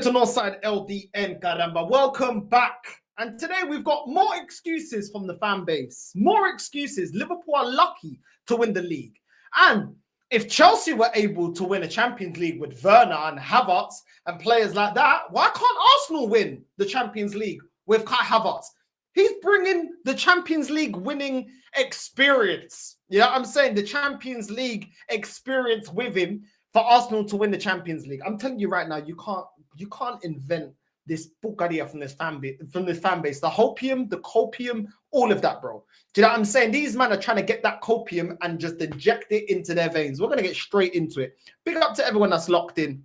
to Northside LDN, caramba. Welcome back. And today we've got more excuses from the fan base. More excuses. Liverpool are lucky to win the league. And if Chelsea were able to win a Champions League with Werner and Havertz and players like that, why can't Arsenal win the Champions League with Kai Havertz? He's bringing the Champions League winning experience. You know what I'm saying? The Champions League experience with him for Arsenal to win the Champions League. I'm telling you right now, you can't invent this bucaria from this fan base. The hopium, the copium, all of that, bro. Do you know what I'm saying? These men are trying to get that copium and just inject it into their veins. We're going to get straight into it. Big up to everyone that's locked in.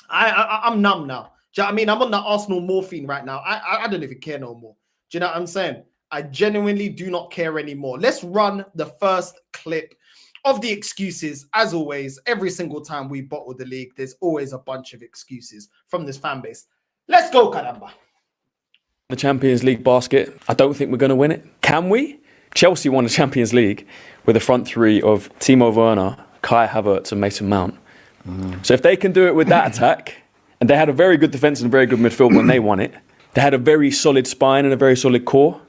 I'm numb now. Do you know what I mean? I'm on the Arsenal morphine right now. I don't even care no more. Do you know what I'm saying? I genuinely do not care anymore. Let's run the first clip of the excuses. As always, every single time we bottle the league, there's always a bunch of excuses from this fan base. Let's go, caramba. The Champions League basket. I don't think we're going to win it. Can we? Chelsea won the Champions League with a front three of Timo Werner, Kai Havertz and Mason Mount. So if they can do it with that attack, and they had a very good defence and a very good midfield when they won it, they had a very solid spine and a very solid core.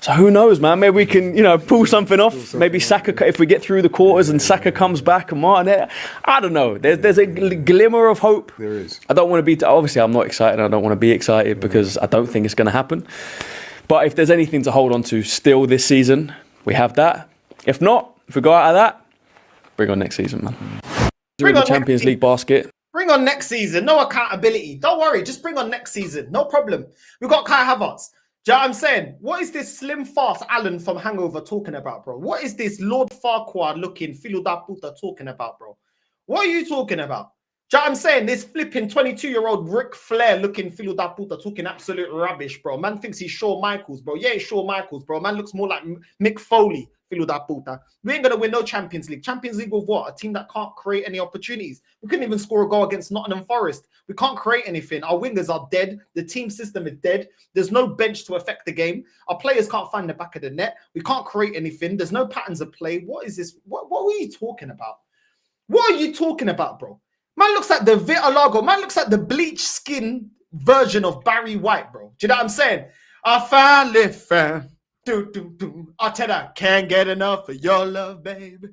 So who knows, man? Maybe we can, pull something off. Maybe Saka, if we get through the quarters and Saka comes back and Martin, I don't know. There's a glimmer of hope. There is. I don't want to be, obviously I'm not excited. I don't want to be excited because I don't think it's going to happen. But if there's anything to hold on to still this season, we have that. If not, if we go out of that, bring on next season, man. Bring on the Champions League basket. Bring on next season. No accountability. Don't worry. Just bring on next season. No problem. We've got Kai Havertz. Do you know what I'm saying? What is this slim fast Alan from Hangover talking about, bro? What is this Lord Farquaad looking Filo da Puta talking about, bro? What are you talking about? Do you know what I'm saying? This flipping 22-year-old Ric Flair looking Filo da Puta talking absolute rubbish, bro. Man thinks he's Shawn Michaels, bro. Yeah, he's Shawn Michaels, bro. Man looks more like Mick Foley, Filo da Puta. We ain't going to win no Champions League. Champions League with what? A team that can't create any opportunities. We couldn't even score a goal against Nottingham Forest. We can't create anything. Our wingers are dead. The team system is dead. There's no bench to affect the game. Our players can't find the back of the net. We can't create anything. There's no patterns of play. What is this? What are you talking about? What are you talking about, bro? Man looks like the Vitalago. Man looks like the bleach skin version of Barry White, bro. Do you know what I'm saying? I finally found. Arteta, can't get enough of your love, baby.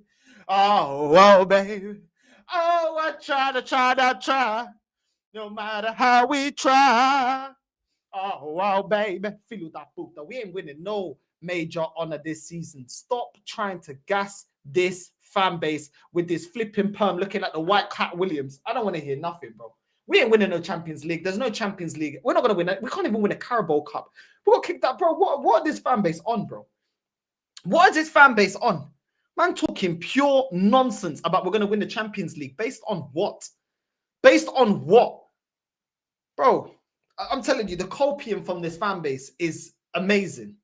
Oh, baby. Oh, I try. No matter how we try. Oh, baby. Filo da puta. We ain't winning no major honor this season. Stop trying to gas this fan base with this flipping perm looking like the White Cat Williams. I don't want to hear nothing, bro. We ain't winning no Champions League. There's no Champions League. We're not going to win it. We can't even win a Carabao Cup. We got kicked out, bro. What is this fan base on, bro? What is this fan base on? Man talking pure nonsense about we're going to win the Champions League. Based on what? Based on what? Bro, I'm telling you, the copium from this fan base is amazing.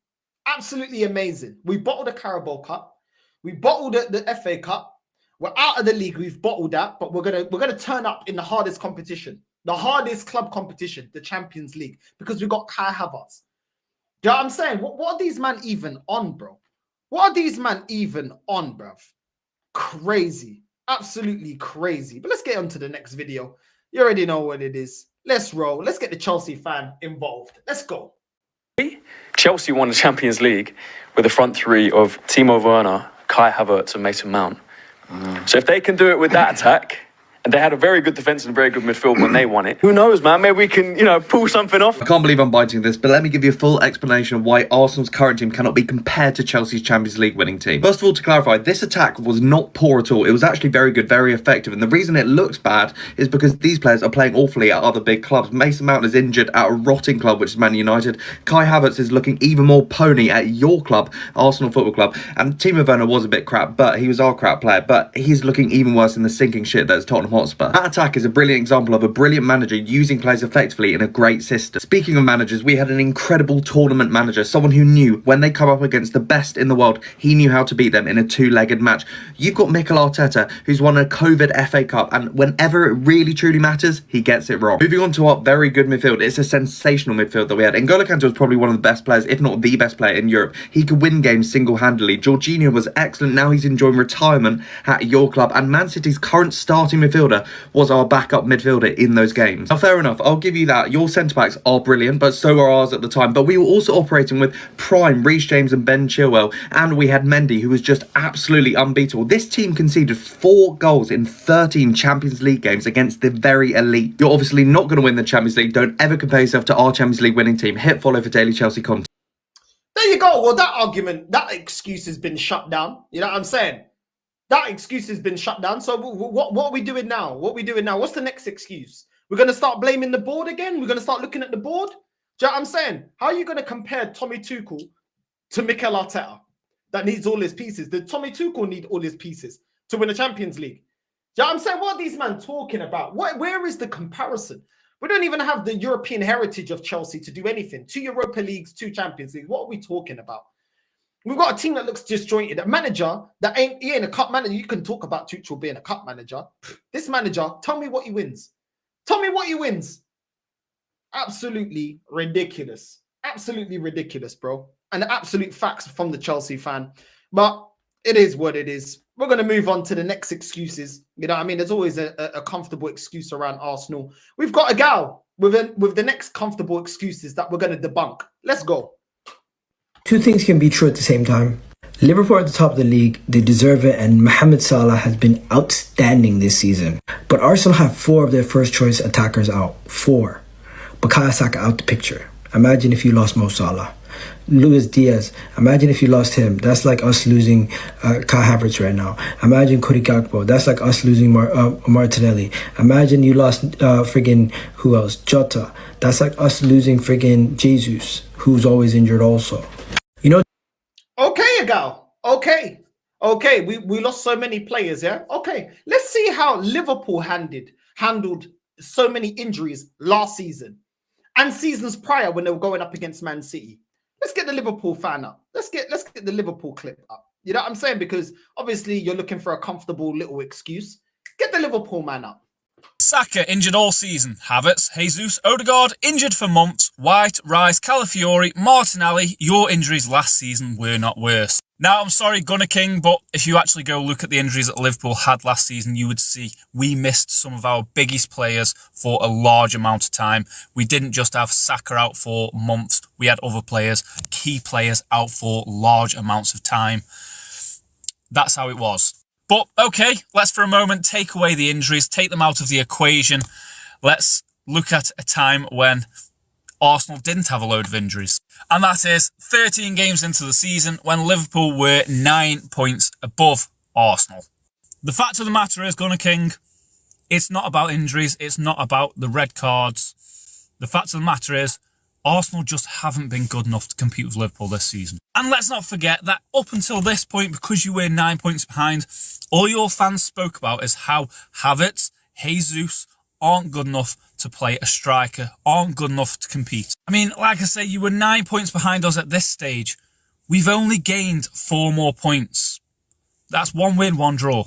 Absolutely amazing. We bottled the Carabao Cup. We bottled the FA Cup. We're out of the league. We've bottled that, but we're gonna turn up in the hardest competition, the hardest club competition, the Champions League, because we got Kai Havertz. Do you know what I'm saying? What are these man even on, bro? What are these man even on, bruv? Crazy, absolutely crazy. But let's get on to the next video. You already know what it is. Let's roll. Let's get the Chelsea fan involved. Let's go. Chelsea won the Champions League with a front three of Timo Werner, Kai Havertz and Mason Mount. So if they can do it with that attack, and they had a very good defence and a very good midfield when they won it, who knows, man? Maybe we can, pull something off. I can't believe I'm biting this, but let me give you a full explanation of why Arsenal's current team cannot be compared to Chelsea's Champions League winning team. First of all, to clarify, this attack was not poor at all. It was actually very good, very effective. And the reason it looks bad is because these players are playing awfully at other big clubs. Mason Mount is injured at a rotting club, which is Man United. Kai Havertz is looking even more pony at your club, Arsenal Football Club. And Timo Werner was a bit crap, but he was our crap player. But he's looking even worse in the sinking shit that's Tottenham Hotspur. That attack is a brilliant example of a brilliant manager using players effectively in a great system. Speaking of managers, we had an incredible tournament manager, someone who knew when they come up against the best in the world, he knew how to beat them in a two-legged match. You've got Mikel Arteta, who's won a COVID FA Cup, and whenever it really truly matters, he gets it wrong. Moving on to our very good midfield, it's a sensational midfield that we had. N'Golo Kante was probably one of the best players, if not the best player in Europe. He could win games single-handedly. Jorginho was excellent. Now he's enjoying retirement at your club. And Man City's current starting midfield midfielder was our backup midfielder in those games. Now, fair enough, I'll give you that. Your centre-backs are brilliant, but so are ours at the time. But we were also operating with prime Reece James and Ben Chilwell, and we had Mendy, who was just absolutely unbeatable. This team conceded 4 goals in 13 Champions League games against the very elite. You're obviously not going to win the Champions League. Don't ever compare yourself to our Champions League winning team. Hit follow for daily Chelsea content. There you go. Well, that argument, that excuse has been shut down. You know what I'm saying? That excuse has been shut down. So what are we doing now? What are we doing now? What's the next excuse? We're going to start blaming the board again? We're going to start looking at the board? Do you know what I'm saying? How are you going to compare Tommy Tuchel to Mikel Arteta that needs all his pieces? Did Tommy Tuchel need all his pieces to win a Champions League? Do you know what I'm saying? What are these men talking about? Where is the comparison? We don't even have the European heritage of Chelsea to do anything. 2 Europa Leagues, 2 Champions Leagues. What are we talking about? We've got a team that looks disjointed. A manager that ain't a cup manager. You can talk about Tuchel being a cup manager. This manager, tell me what he wins. Tell me what he wins. Absolutely ridiculous. Absolutely ridiculous, bro. And absolute facts from the Chelsea fan. But it is what it is. We're going to move on to the next excuses. You know what I mean? There's always a comfortable excuse around Arsenal. We've got a gal with the next comfortable excuses that we're going to debunk. Let's go. 2 things can be true at the same time. Liverpool are at the top of the league, they deserve it, and Mohamed Salah has been outstanding this season. But Arsenal have 4 of their first choice attackers out. 4. Bukayo Saka out the picture. Imagine if you lost Mo Salah. Luis Diaz, imagine if you lost him. That's like us losing Kai Havertz right now. Imagine Cody Gakpo. That's like us losing Martinelli. Imagine you lost friggin' who else? Jota. That's like us losing friggin' Jesus, who's always injured also. You know. Okay, gal. Okay. We lost so many players, yeah? Okay. Let's see how Liverpool handled so many injuries last season and seasons prior when they were going up against Man City. Let's get the Liverpool fan up. Let's get the Liverpool clip up. You know what I'm saying? Because obviously you're looking for a comfortable little excuse. Get the Liverpool man up. Saka injured all season. Havertz, Jesus, Odegaard injured for months. White, Rice, Calafiori, Martinelli. Your injuries last season were not worse. Now, I'm sorry, Gunner King, but if you actually go look at the injuries that Liverpool had last season, you would see we missed some of our biggest players for a large amount of time. We didn't just have Saka out for months. We had other players, key players, out for large amounts of time. That's how it was. But, okay, let's for a moment take away the injuries, take them out of the equation. Let's look at a time when Arsenal didn't have a load of injuries. And that is 13 games into the season when Liverpool were 9 points above Arsenal. The fact of the matter is, Gunner King, it's not about injuries. It's not about the red cards. The fact of the matter is, Arsenal just haven't been good enough to compete with Liverpool this season. And let's not forget that up until this point, because you were 9 points behind, all your fans spoke about is how Havertz, Jesus aren't good enough to play a striker, aren't good enough to compete. I mean, like I say, you were 9 points behind us at this stage. We've only gained 4 more points. That's 1 win, 1 draw.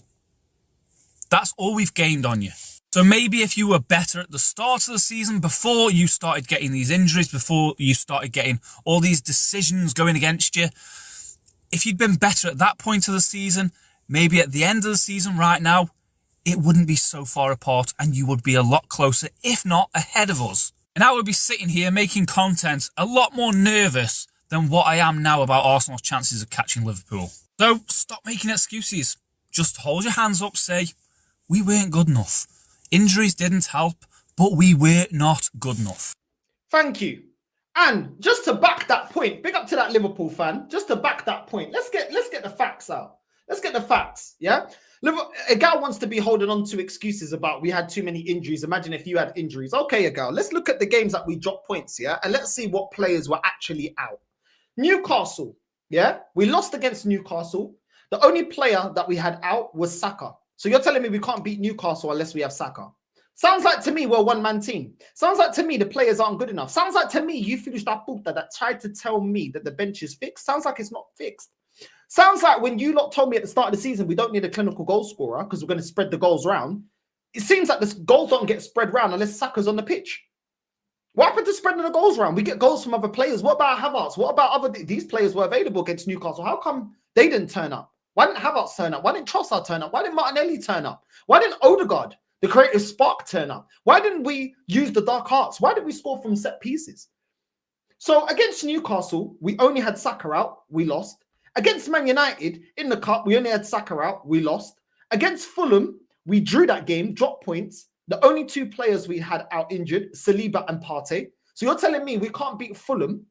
That's all we've gained on you. So maybe if you were better at the start of the season, before you started getting these injuries, before you started getting all these decisions going against you, if you'd been better at that point of the season, maybe at the end of the season right now, it wouldn't be so far apart and you would be a lot closer, if not ahead of us. And I would be sitting here making content a lot more nervous than what I am now about Arsenal's chances of catching Liverpool. So stop making excuses. Just hold your hands up, say, we weren't good enough. Injuries didn't help, but we were not good enough. Thank you. And just to back that point, big up to that Liverpool fan, just to back that point, let's get the facts out. Let's get the facts, yeah? Agal wants to be holding on to excuses about we had too many injuries. Imagine if you had injuries. Okay, Agal, let's look at the games that we dropped points, yeah? And let's see what players were actually out. Newcastle, yeah? We lost against Newcastle. The only player that we had out was Saka. So you're telling me we can't beat Newcastle unless we have Saka? Sounds like to me we're a one-man team. Sounds like to me the players aren't good enough. Sounds like to me you finished that book that tried to tell me that the bench is fixed. Sounds like it's not fixed. Sounds like when you lot told me at the start of the season we don't need a clinical goal scorer because we're going to spread the goals round. It seems like the goals don't get spread round unless Saka's on the pitch. What happened to spreading the goals round? We get goals from other players. What about Havertz? What about these players were available against Newcastle? How come they didn't turn up? Why didn't Havertz turn up? Why didn't Trossard turn up? Why didn't Martinelli turn up? Why didn't Odegaard? the creative spark turn up? Why didn't we use the dark arts? Why did we score from set pieces? So against Newcastle, we only had Saka out, we lost. Against Man United in the cup, we only had Saka out, we lost. Against Fulham, we drew that game, dropped points. The only two players we had out injured, Saliba and Partey. So you're telling me we can't beat Fulham?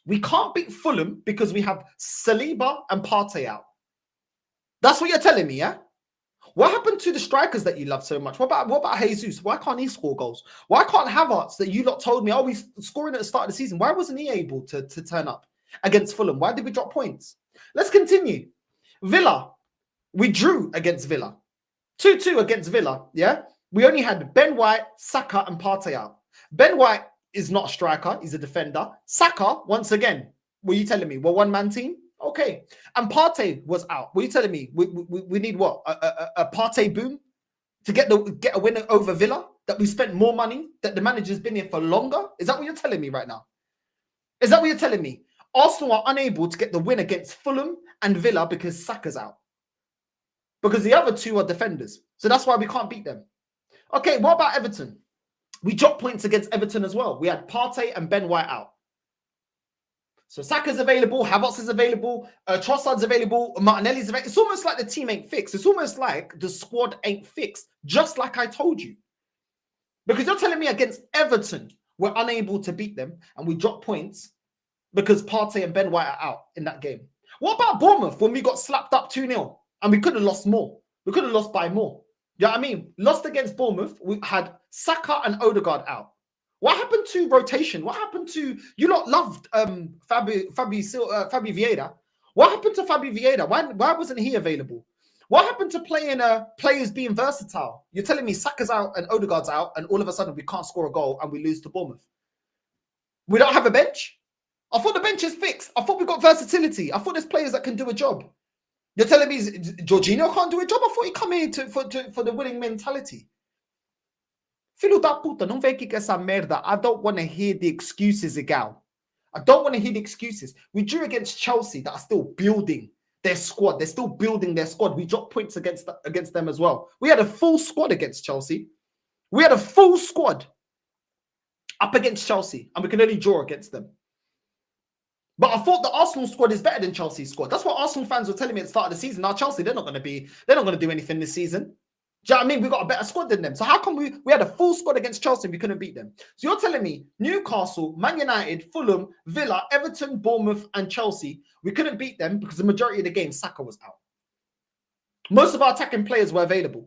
We can't beat Fulham because we have Saliba and Partey out. That's what you're telling me, yeah? What happened to the strikers that you love so much? What about Jesus? Why can't he score goals? Why can't Havertz, that you lot told me, oh, he's scoring at the start of the season? Why wasn't he able to turn up against Fulham? Why did we drop points? Let's continue. Villa, we drew against Villa. 2-2 against Villa, yeah? We only had Ben White, Saka, and Partey out. Ben White is not a striker. He's a defender. Saka, once again, were you telling me we're one-man team? Okay. And Partey was out. Were you telling me we need what? A Partey boom to get a win over Villa? That we spent more money? That the manager's been here for longer? Is that what you're telling me right now? Is that what you're telling me? Arsenal are unable to get the win against Fulham and Villa because Saka's out. Because the other two are defenders. So that's why we can't beat them. Okay, what about Everton? We dropped points against Everton as well. We had Partey and Ben White out. So Saka's available, Havertz is available, Trossard's available, Martinelli's available. It's almost like the team ain't fixed. It's almost like the squad ain't fixed, just like I told you. Because you're telling me against Everton, we're unable to beat them and we drop points because Partey and Ben White are out in that game. What about Bournemouth when we got slapped up 2-0 and we could have lost more? We could have lost by more. You know what I mean? Lost against Bournemouth, we had Saka and Odegaard out. What happened to rotation? What happened to, you lot loved Fabi Vieira. What happened to Fabi Vieira? Why wasn't he available? What happened to playing players being versatile? You're telling me Saka's out and Odegaard's out and all of a sudden we can't score a goal and we lose to Bournemouth. We don't have a bench? I thought the bench is fixed. I thought we got versatility. I thought there's players that can do a job. You're telling me Jorginho can't do a job? I thought he come here for the winning mentality. Filho da puta, não vem aqui com essa merda. I don't want to hear the excuses, Igal. I don't want to hear the excuses. We drew against Chelsea that are still building their squad. They're still building their squad. We dropped points against them as well. We had a full squad against Chelsea. We had a full squad up against Chelsea, and we can only draw against them. But I thought the Arsenal squad is better than Chelsea's squad. That's what Arsenal fans were telling me at the start of the season. Now Chelsea, they're not going to do anything this season. Do you know what I mean? We got a better squad than them. So how come we had a full squad against Chelsea and we couldn't beat them? So you're telling me Newcastle, Man United, Fulham, Villa, Everton, Bournemouth, and Chelsea, we couldn't beat them because the majority of the game, Saka was out. Most of our attacking players were available.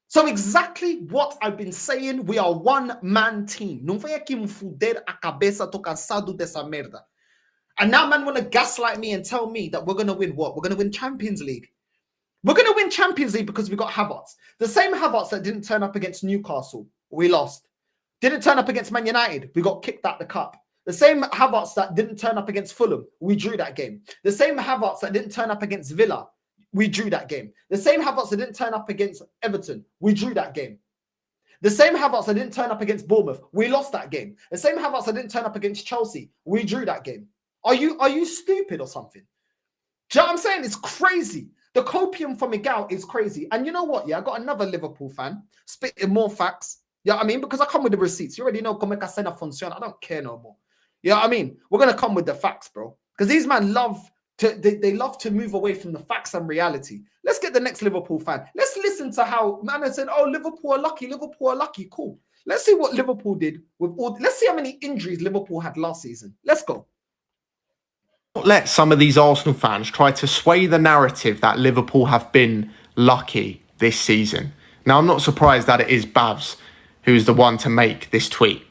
So exactly what I've been saying, we are one-man team. Não vem aqui fuder a cabeça, tô cansado dessa merda. And now man want to gaslight me and tell me that we're going to win what? We're going to win Champions League. We're going to win Champions League because we got Havertz. The same Havertz that didn't turn up against Newcastle, we lost. Didn't turn up against Man United, we got kicked out the cup. The same Havertz that didn't turn up against Fulham, we drew that game. The same Havertz that didn't turn up against Villa, we drew that game. The same Havertz that didn't turn up against Everton, we drew that game. The same Havertz that didn't turn up against Bournemouth, we lost that game. The same Havertz that didn't turn up against Chelsea, we drew that game. Are you stupid or something? Do you know what I'm saying? It's crazy. The copium from Miguel is crazy. And you know what? Yeah, I got another Liverpool fan spitting more facts. Yeah, you know I mean, because I come with the receipts. You already know como é que a cena funciona. I don't care no more. Yeah, you know I mean, we're gonna come with the facts, bro. Because these men love they love to move away from the facts and reality. Let's get the next Liverpool fan. Let's listen to how man said, "Oh, Liverpool are lucky. Liverpool are lucky." Cool. Let's see what Liverpool did with all. Let's see how many injuries Liverpool had last season. Let's go. Let some of these Arsenal fans try to sway the narrative that Liverpool have been lucky this season. Now, I'm not surprised that it is Bavs who is the one to make this tweet.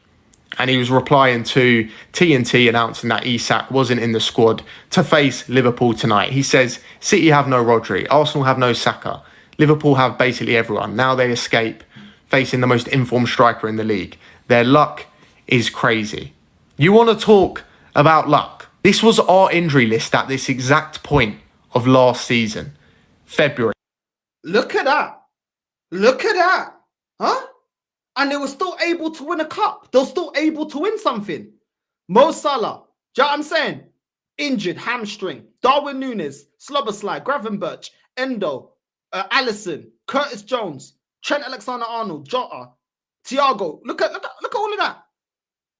And he was replying to TNT announcing that Isak wasn't in the squad to face Liverpool tonight. He says, City have no Rodri, Arsenal have no Saka, Liverpool have basically everyone. Now they escape facing the most informed striker in the league. Their luck is crazy. You want to talk about luck? This was our injury list at this exact point of last season, February. Look at that. Look at that. Huh? And they were still able to win a cup. They were still able to win something. Mo Salah, do you know what I'm saying? Injured, hamstring. Darwin Núñez, Slobberslide, Gravenberch, Endo, Alisson, Curtis Jones. Trent Alexander-Arnold, Jota, Thiago. Look at all of that.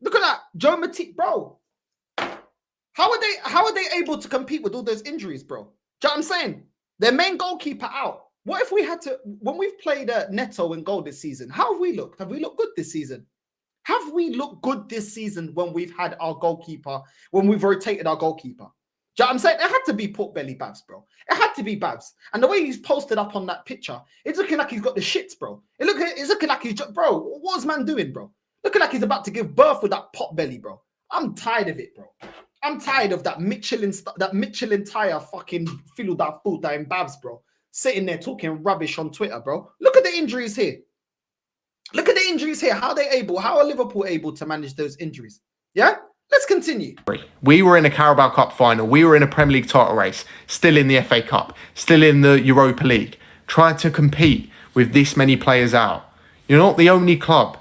Look at that. Joe Matip, bro. How are they able to compete with all those injuries, bro? Do you know what I'm saying? Their main goalkeeper out. What if we had to, when we've played Neto in goal this season, how have we looked? Have we looked good this season? Have we looked good this season when we've had our goalkeeper, when we've rotated our goalkeeper? Do you know what I'm saying? It had to be pork belly Babs, bro. It had to be Babs. And the way he's posted up on that picture, it's looking like he's got the shits, bro. It's looking like he's just, bro, what's man doing, bro? Looking like he's about to give birth with that pot belly, bro. I'm tired of it, bro. I'm tired of that Michelin tire fucking filo da puta in Babs, bro. Sitting there talking rubbish on Twitter, bro. Look at the injuries here. Look at the injuries here. How are Liverpool able to manage those injuries? Yeah? Let's continue. We were in a Carabao Cup final. We were in a Premier League title race, still in the FA Cup, still in the Europa League, trying to compete with this many players out. You're not the only club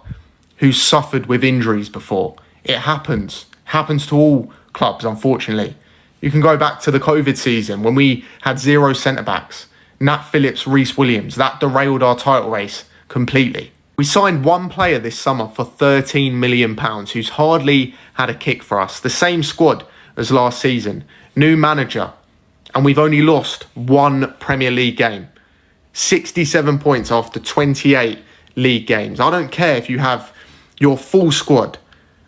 who's suffered with injuries before. It happens. Happens to all clubs, unfortunately. You can go back to the COVID season when we had 0 centre-backs. Nat Phillips, Reece Williams, that derailed our title race completely. We signed one player this summer for £13 million who's hardly had a kick for us. The same squad as last season. New manager. And we've only lost one Premier League game. 67 points after 28 league games. I don't care if you have your full squad.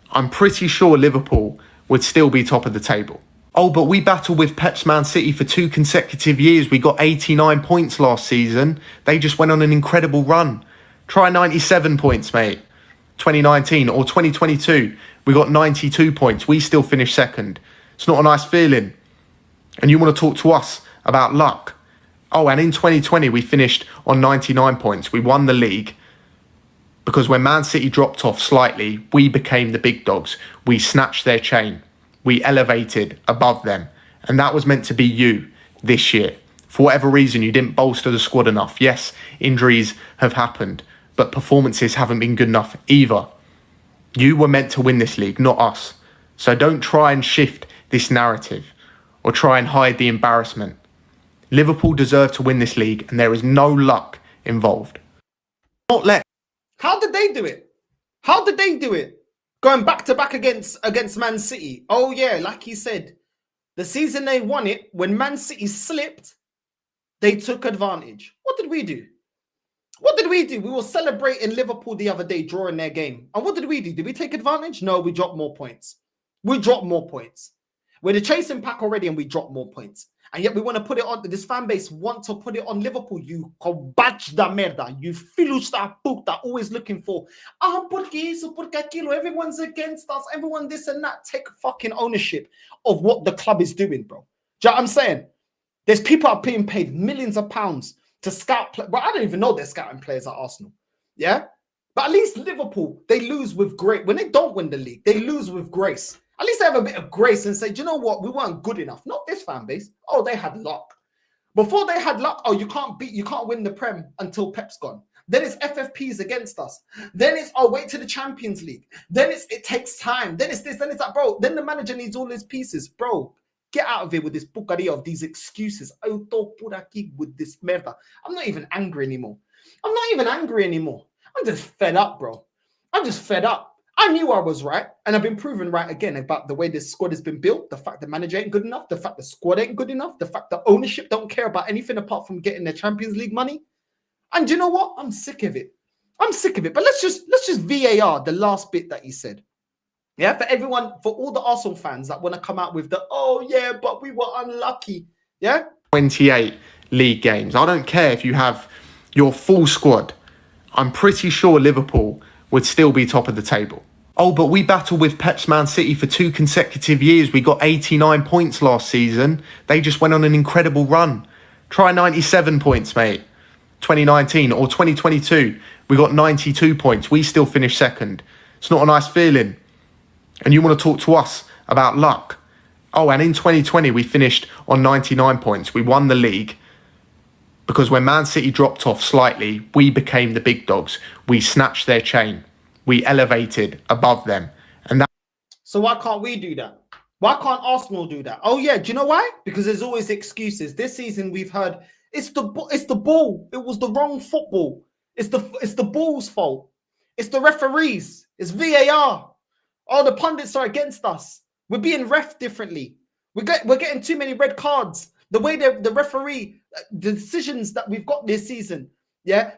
I'm pretty sure Liverpool would still be top of the table. Oh, but we battled with Pep's Man City for 2 consecutive years. We got 89 points last season. They just went on an incredible run. Try 97 points, mate. 2019 or 2022, we got 92 points. We still finished second. It's not a nice feeling. And you want to talk to us about luck. Oh, and in 2020, we finished on 99 points. We won the league because when Man City dropped off slightly, we became the big dogs. We snatched their chain. We elevated above them. And that was meant to be you this year. For whatever reason, you didn't bolster the squad enough. Yes, injuries have happened, but performances haven't been good enough either. You were meant to win this league, not us. So don't try and shift this narrative or try and hide the embarrassment. Liverpool deserve to win this league and there is no luck involved. How did they do it? How did they do it? Going back to back against Man City. Oh yeah, like he said, the season they won it, when Man City slipped, they took advantage. What did we do? What did we do? We were celebrating Liverpool the other day, drawing their game. And what did we do? Did we take advantage? No, we dropped more points. We dropped more points. We're the chasing pack already and we dropped more points. And yet we want to put it on, this fan base want to put it on Liverpool. You combate da merda. You filhos da puta, always looking for, porque isso, porque aquilo. Everyone's against us. Everyone this and that. Take fucking ownership of what the club is doing, bro. Do you know what I'm saying? There's people are being paid millions of pounds to scout, but I don't even know they're scouting players at Arsenal. Yeah? But at least Liverpool, they lose with grace. When they don't win the league, they lose with grace. At least they have a bit of grace and say, do you know what? We weren't good enough. Not this fan base. Oh, they had luck. Before they had luck, oh, you can't win the Prem until Pep's gone. Then it's FFPs against us. Then it's, oh, wait to the Champions League. Then it takes time. Then it's this, then it's that, bro. Then the manager needs all his pieces. Bro, get out of here with this bucaria of these excuses. Oh, tô por aqui with this merda. I'm not even angry anymore. I'm just fed up, bro. I'm just fed up. I knew I was right, and I've been proven right again about the way this squad has been built, the fact the manager ain't good enough, the fact the squad ain't good enough, the fact the ownership don't care about anything apart from getting their Champions League money. And you know what? I'm sick of it. But let's just VAR the last bit that he said. Yeah, for everyone, for all the Arsenal fans that want to come out with the, oh yeah, but we were unlucky. Yeah? 28 league games. I don't care if you have your full squad. I'm pretty sure Liverpool would still be top of the table. Oh, but we battled with Pep's Man City for 2 consecutive years. We got 89 points last season. They just went on an incredible run. Try 97 points, mate. 2019 or 2022, we got 92 points. We still finished second. It's not a nice feeling. And you want to talk to us about luck. Oh, and in 2020, we finished on 99 points. We won the league because when Man City dropped off slightly, we became the big dogs. We snatched their chain. We elevated above them. And that. So why can't we do that? Why can't Arsenal do that? Oh yeah, do you know why? Because there's always excuses. This season we've heard it's the ball. It was the wrong football. It's the ball's fault. It's the referees. It's VAR. Oh, the pundits are against us. We're being ref differently. We're getting too many red cards. The way the referee, the decisions that we've got this season, yeah,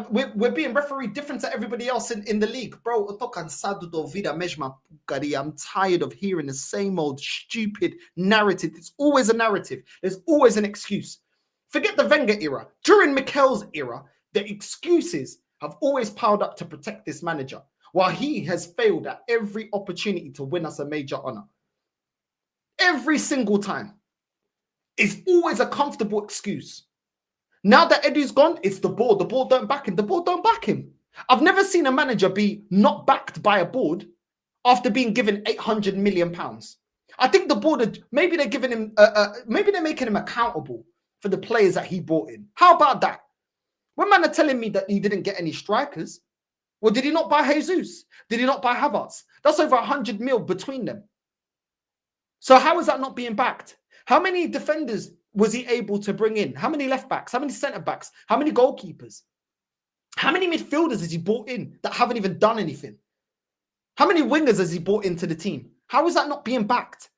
we're being refereed different to everybody else in the league, bro. I'm tired of hearing the same old stupid narrative. It's always a narrative. There's always an excuse. Forget the Wenger era. During Mikel's era, the excuses have always piled up to protect this manager, while he has failed at every opportunity to win us a major honor. Every single time. It's always a comfortable excuse. Now that Eddie's gone, it's the board. The board don't back him. The board don't back him. I've never seen a manager be not backed by a board after being given £800 million. I think the board, maybe they're giving him, maybe they're making him accountable for the players that he brought in. How about that? When man are telling me that he didn't get any strikers, well, did he not buy Jesus? Did he not buy Havertz? That's over 100 mil between them. So how is that not being backed? How many defenders was he able to bring in? How many left backs? How many centre backs? How many goalkeepers? How many midfielders has he brought in that haven't even done anything? How many wingers has he brought into the team? How is that not being backed?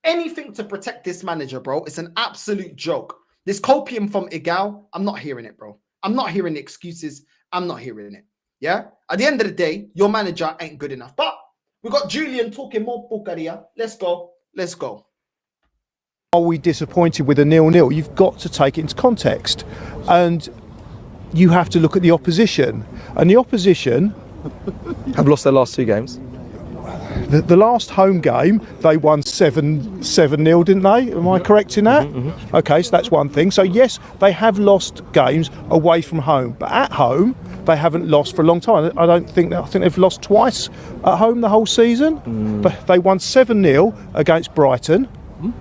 Anything to protect this manager, bro. It's an absolute joke. This copium from Igal, I'm not hearing it, bro. I'm not hearing the excuses. I'm not hearing it. Yeah? At the end of the day, your manager ain't good enough. But we got Julian talking more Bulgaria. Let's go. Let's go. Are we disappointed with a 0-0? You've got to take it into context. And you have to look at the opposition. And the opposition have lost their last 2 games. The last home game, they won 7-0, didn't they? Am I correct in that? Mm-hmm. Okay, so that's one thing. So yes, they have lost games away from home. But at home, they haven't lost for a long time. I think they've lost twice at home the whole season. But they won 7-0 against Brighton.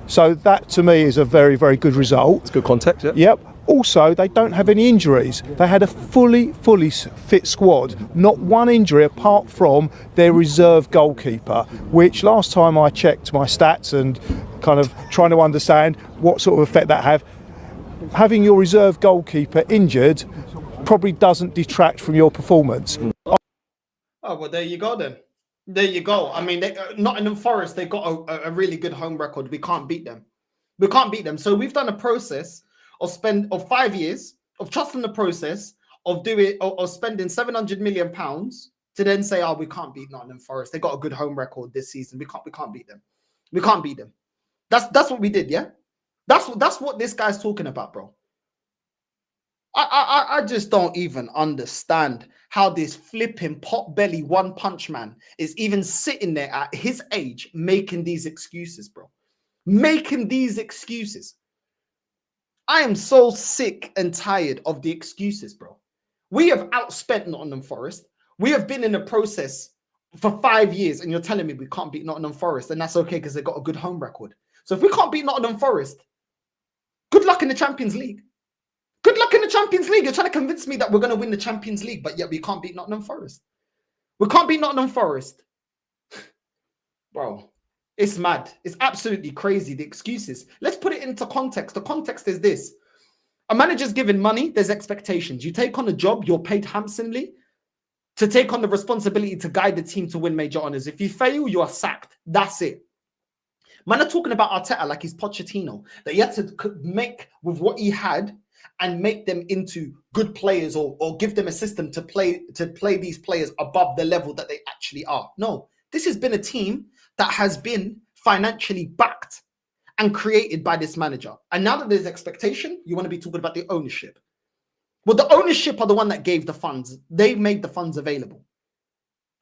So that to me is a very, very good result. It's good context, yeah. Yep. Also, they don't have any injuries. They had a fully fit squad. Not one injury apart from their reserve goalkeeper, which last time I checked my stats and kind of trying to understand what sort of effect that have, having your reserve goalkeeper injured probably doesn't detract from your performance. Oh, well, there you go then. There you go. I mean, Nottingham Forest, they got a really good home record. We can't beat them. We can't beat them. So we've done a process of 5 years of trusting the process of spending £700 million to then say, oh, we can't beat Nottingham Forest. They got a good home record this season. We can't beat them. We can't beat them. That's what we did, yeah? That's what this guy's talking about, bro. I just don't even understand how this flipping pot-belly one-punch man is even sitting there at his age making these excuses, bro. Making these excuses. I am so sick and tired of the excuses, bro. We have outspent Nottingham Forest. We have been in a process for 5 years, and you're telling me we can't beat Nottingham Forest, and that's okay because they got a good home record. So if we can't beat Nottingham Forest, good luck in the Champions League. Good luck in the Champions League. You're trying to convince me that we're going to win the Champions League, but yet we can't beat Nottingham Forest. We can't beat Nottingham Forest. Bro, it's mad. It's absolutely crazy, the excuses. Let's put it into context. The context is this. A manager's given money, there's expectations. You take on a job, you're paid handsomely to take on the responsibility to guide the team to win major honours. If you fail, you are sacked. That's it. Man are talking about Arteta like he's Pochettino, that he had to make with what he had and make them into good players or give them a system to play these players above the level that they actually are. No, this has been a team that has been financially backed and created by this manager. And now that there's expectation, you want to be talking about the ownership. Well, the ownership are the one that gave the funds. They made the funds available.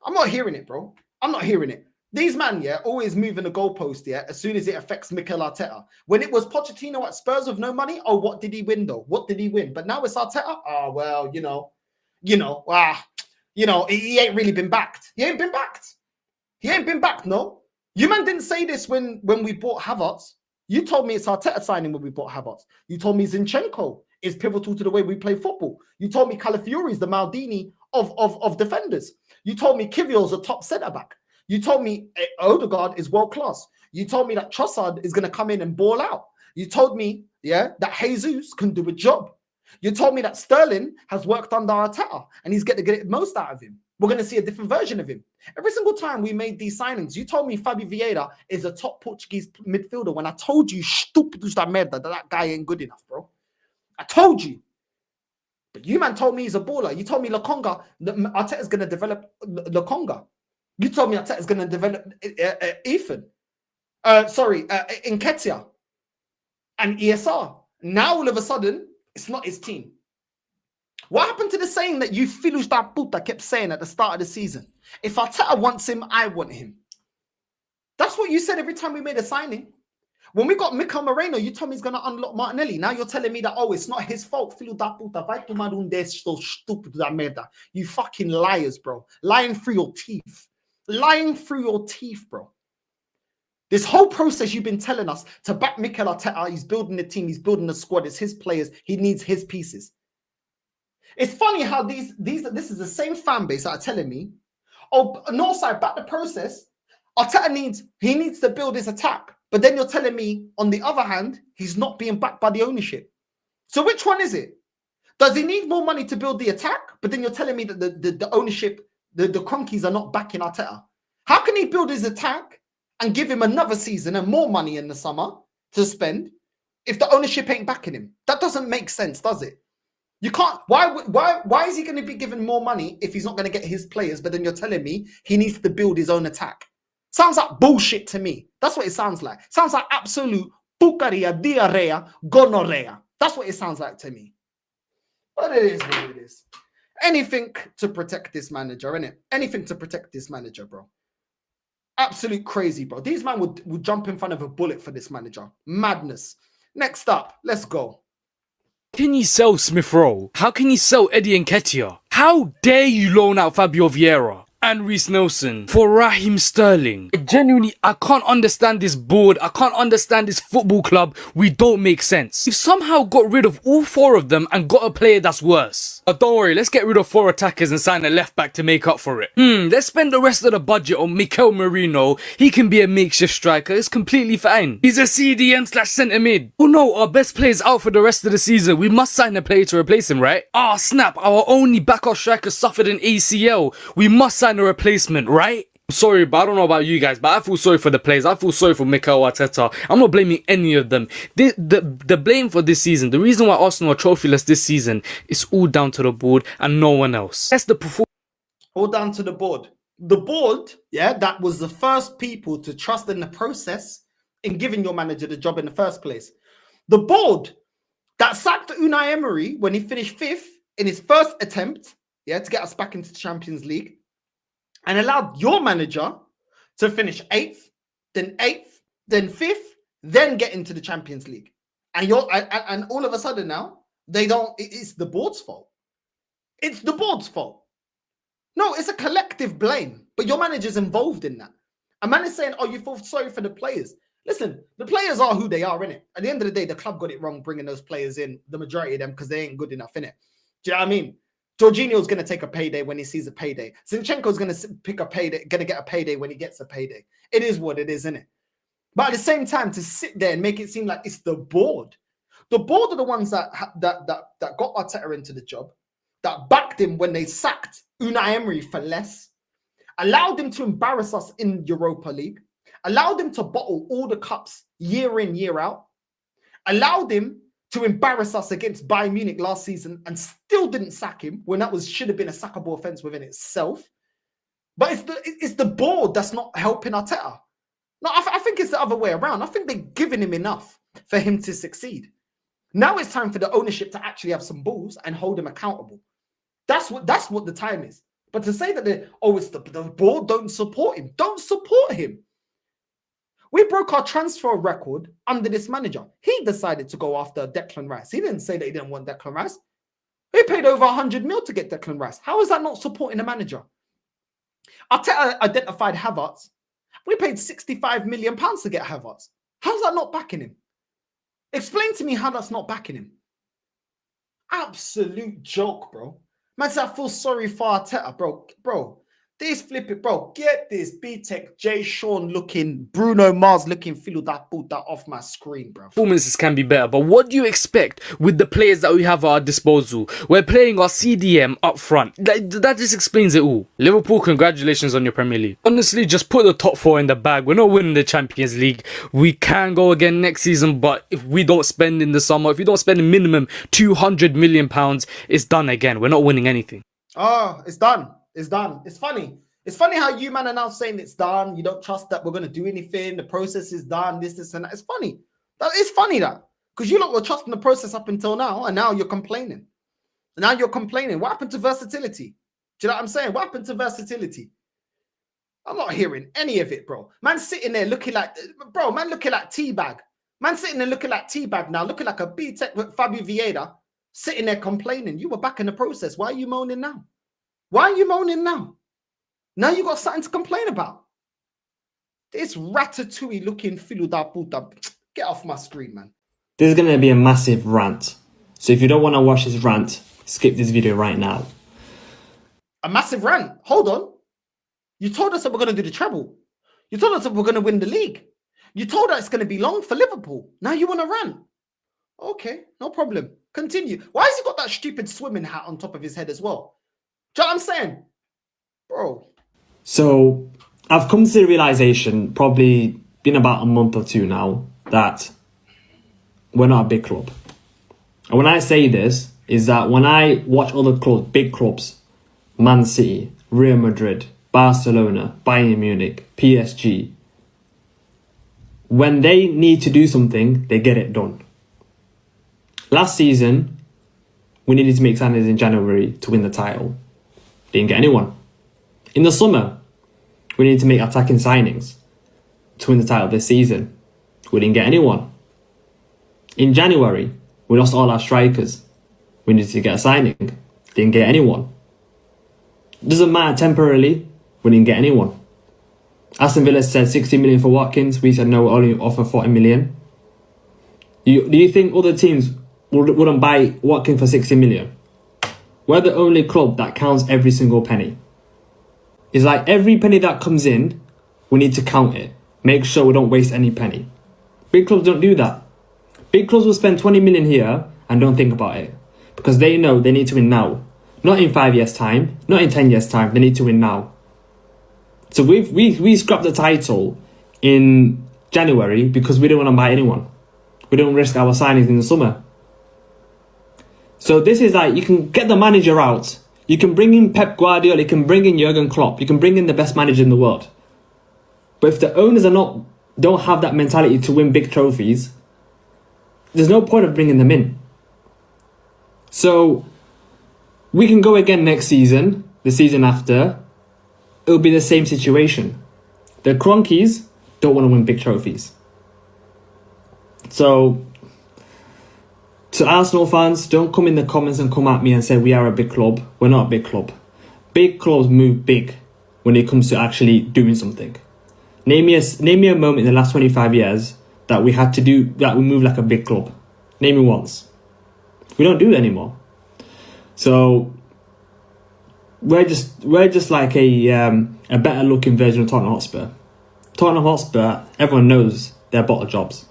I'm not hearing it, bro. I'm not hearing it. These man, yeah, always moving the goalpost, yeah, as soon as it affects Mikel Arteta. When it was Pochettino at Spurs with no money, oh, what did he win, though? What did he win? But now it's Arteta. Oh, well, he ain't really been backed. He ain't been backed. He ain't been backed, no. You man didn't say this when we bought Havertz. You told me it's Arteta signing when we bought Havertz. You told me Zinchenko is pivotal to the way we play football. You told me Calafiori is the Maldini of defenders. You told me Kivior's a top centre-back. You told me Odegaard is world class. You told me that Trossard is going to come in and ball out. You told me, yeah, that Jesus can do a job. You told me that Sterling has worked under Arteta and he's going to get the most out of him. We're going to see a different version of him. Every single time we made these signings, you told me Fabio Vieira is a top Portuguese midfielder when I told you, stupid that guy ain't good enough, bro. I told you. But you, man, told me he's a baller. You told me Lokonga, Arteta's going to develop Lokonga. You told me Arteta's going to develop Ethan. Nketiah and ESR. Now, all of a sudden, it's not his team. What happened to the saying that you filus da puta kept saying at the start of the season? If Arteta wants him, I want him. That's what you said every time we made a signing. When we got Mikel Moreno, you told me he's going to unlock Martinelli. Now you're telling me that, oh, it's not his fault. Filho da puta, vai tomar so stupid da merda. You fucking liars, bro. Lying through your teeth. Lying through your teeth, bro. This whole process you've been telling us to back Mikel Arteta, he's building the team, he's building the squad, it's his players, he needs his pieces. It's funny how this is the same fan base that are telling me, oh, Northside, back the process. Arteta needs to build his attack. But then you're telling me, on the other hand, he's not being backed by the ownership. So which one is it? Does he need more money to build the attack? But then you're telling me that the ownership, the Cronkies are not backing Arteta. How can he build his attack and give him another season and more money in the summer to spend if the ownership ain't backing him? That doesn't make sense, does it? You can't. Why is he going to be given more money if he's not going to get his players? But then you're telling me he needs to build his own attack. Sounds like bullshit to me. That's what it sounds like. Sounds like absolute pucaria, diarrhea, gonorrhea. That's what it sounds like to me. But it is what it is. Anything to protect this manager, innit? Anything to protect this manager, bro. Absolute crazy, bro. These men would jump in front of a bullet for this manager. Madness. Next up, let's go. Can you sell Smith Rowe? How can you sell Eddie Nketiah? How dare you loan out Fabio Vieira and Reece Nelson for Raheem Sterling? I can't understand this board. I can't understand this football club. We don't make sense. We've somehow got rid of all four of them and got a player that's worse. But don't worry, let's get rid of 4 attackers and sign a left back to make up for it. Let's spend the rest of the budget on Mikel Merino. He can be a makeshift striker. It's completely fine. He's a CDM/centre mid. Oh no, our best player's out for the rest of the season. We must sign a player to replace him, right? Ah, snap. Our only backup striker suffered an ACL. We must sign a replacement, right? Sorry, but I don't know about you guys, but I feel sorry for the players. I feel sorry for Mikel Arteta. I'm not blaming any of them. The blame for this season, the reason why Arsenal are trophyless this season, is all down to the board and no one else. That's the performance. All down to the board. The board, yeah, that was the first people to trust in the process in giving your manager the job in the first place. The board that sacked Unai Emery when he finished 5th in his first attempt, yeah, to get us back into the Champions League, and allowed your manager to finish 8th, then 5th, then get into the Champions League. And and all of a sudden now, it's the board's fault. It's the board's fault. No, it's a collective blame, but your manager's involved in that. A man is saying, oh, you feel sorry for the players. Listen, the players are who they are, innit? At the end of the day, the club got it wrong bringing those players in, the majority of them, because they ain't good enough, innit? Do you know what I mean? Jorginho's going to take a payday when he sees a payday. Zinchenko's going to pick a payday, going to get a payday when he gets a payday. It is what it is, isn't it? But at the same time, to sit there and make it seem like it's the board. The board are the ones that got Arteta into the job, that backed him when they sacked Unai Emery for less, allowed him to embarrass us in Europa League, allowed him to bottle all the cups year in, year out, allowed him to embarrass us against Bayern Munich last season and still didn't sack him when that should have been a sackable offense within itself. But it's the board that's not helping Arteta. No, I think it's the other way around. I think they're giving him enough for him to succeed. Now it's time for the ownership to actually have some balls and hold him accountable. That's what the time is. But to say that it's the board don't support him. Don't support him. We broke our transfer record under this manager. He decided to go after Declan Rice. He didn't say that he didn't want Declan Rice. He paid over 100 mil to get Declan Rice. How is that not supporting the manager? Arteta identified Havertz. We paid 65 million pounds to get Havertz. How's that not backing him? Explain to me how that's not backing him. Absolute joke, bro. Man said I feel sorry for Arteta, bro. This flip it, bro. Get this B-Tech, Jay Sean looking, Bruno Mars looking, feel that pulled that off my screen, bro. Performances can be better, but what do you expect with the players that we have at our disposal? We're playing our CDM up front. That just explains it all. Liverpool, congratulations on your Premier League. Honestly, just put the top 4 in the bag. We're not winning the Champions League. We can go again next season, but if we don't spend in the summer, if we don't spend a minimum £200 million, it's done again. We're not winning anything. Oh, it's done. It's done. It's funny. It's funny how you, man, are now saying it's done. You don't trust that we're going to do anything. The process is done. This, and that. It's funny. It's funny that. Because you lot were trusting the process up until now, and now you're complaining. Now you're complaining. What happened to versatility? Do you know what I'm saying? What happened to versatility? I'm not hearing any of it, bro. Man sitting there looking like, bro, man looking like Teabag. Man sitting there looking like Teabag now, looking like a B-Tech with Fabio Vieira, sitting there complaining. You were back in the process. Why are you moaning now? Why are you moaning now? Now you got something to complain about. This ratatouille looking filuda puta. Get off my screen, man. This is going to be a massive rant. So if you don't want to watch this rant, skip this video right now. A massive rant? Hold on. You told us that we're going to do the treble. You told us that we're going to win the league. You told us it's going to be long for Liverpool. Now you want to rant. Okay, no problem. Continue. Why has he got that stupid swimming hat on top of his head as well? Do you know what I'm saying? Bro. So I've come to the realization, probably been about a month or two now, that we're not a big club. And when I say this, is that when I watch other clubs, big clubs, Man City, Real Madrid, Barcelona, Bayern Munich, PSG, when they need to do something, they get it done. Last season, we needed to make signings in January to win the title. Didn't get anyone. In the summer, we needed to make attacking signings to win the title this season. We didn't get anyone. In January, we lost all our strikers. We needed to get a signing. Didn't get anyone. Doesn't matter temporarily, we didn't get anyone. Aston Villa said 60 million for Watkins. We said no, we'll only offer 40 million. Do you think other teams wouldn't buy Watkins for 60 million? We're the only club that counts every single penny. It's like every penny that comes in, we need to count it. Make sure we don't waste any penny. Big clubs don't do that. Big clubs will spend 20 million here and don't think about it. Because they know they need to win now. Not in 5 years' time, not in 10 years' time, they need to win now. So we scrapped the title in January because we didn't want to buy anyone. We didn't risk our signings in the summer. So this is like, you can get the manager out. You can bring in Pep Guardiola, you can bring in Jurgen Klopp, you can bring in the best manager in the world. But if the owners don't have that mentality to win big trophies, there's no point of bringing them in. So we can go again next season, the season after. It'll be the same situation. The Cronkies don't want to win big trophies. So to Arsenal fans, don't come in the comments and come at me and say we are a big club. We're not a big club. Big clubs move big when it comes to actually doing something. Name me a moment in the last 25 years that we had to do, that we move like a big club. Name me once. We don't do it anymore. So we're just like a better looking version of Tottenham Hotspur. Tottenham Hotspur, everyone knows they're bottle jobs.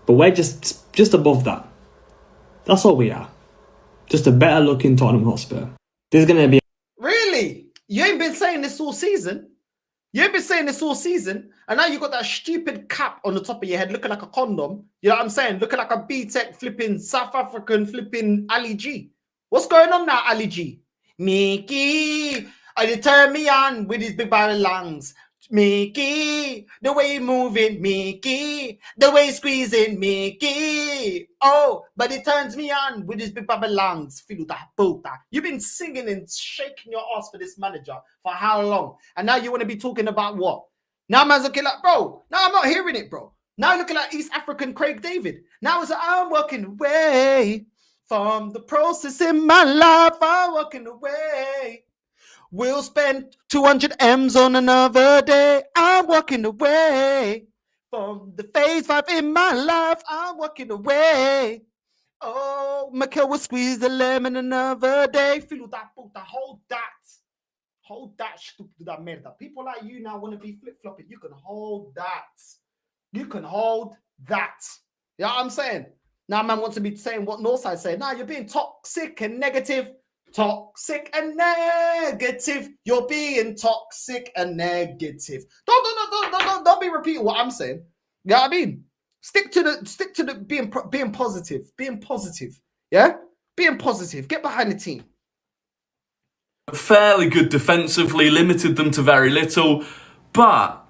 But we're just above that. That's all we are. Just a better looking Tottenham Hotspur. There's going to be... Really? You ain't been saying this all season? You ain't been saying this all season? And now you got that stupid cap on the top of your head looking like a condom. You know what I'm saying? Looking like a B-Tech flipping South African flipping Ali G. What's going on now, Ali G? Mickey, I turn me on with his big barrel lungs. Mickey, the way he moving, Mickey, the way he squeezing, Mickey. Oh, but it turns me on with his big barrel lungs. You've been singing and shaking your ass for this manager for how long? And now you want to be talking about what? Now man's looking like, bro, now I'm not hearing it, bro. Now looking like East African Craig David. Now it's like, I'm walking away from the process in my life. I'm walking away. We'll spend 200 M's on another day. I'm walking away from the phase 5 in my life. I'm walking away. Oh, Mikel will squeeze the lemon another day. Feel that, hold that. Hold that stupida merda. People like you now want to be flip-flopping. You can hold that. You can hold that. You know what I'm saying? Now man wants to be saying what Northside said. Now you're being toxic and negative. Toxic and negative. You're being toxic and negative. Don't be repeating what I'm saying. You know what I mean? Stick to the being positive. Being positive. Yeah? Being positive. Get behind the team. Fairly good defensively, limited them to very little, but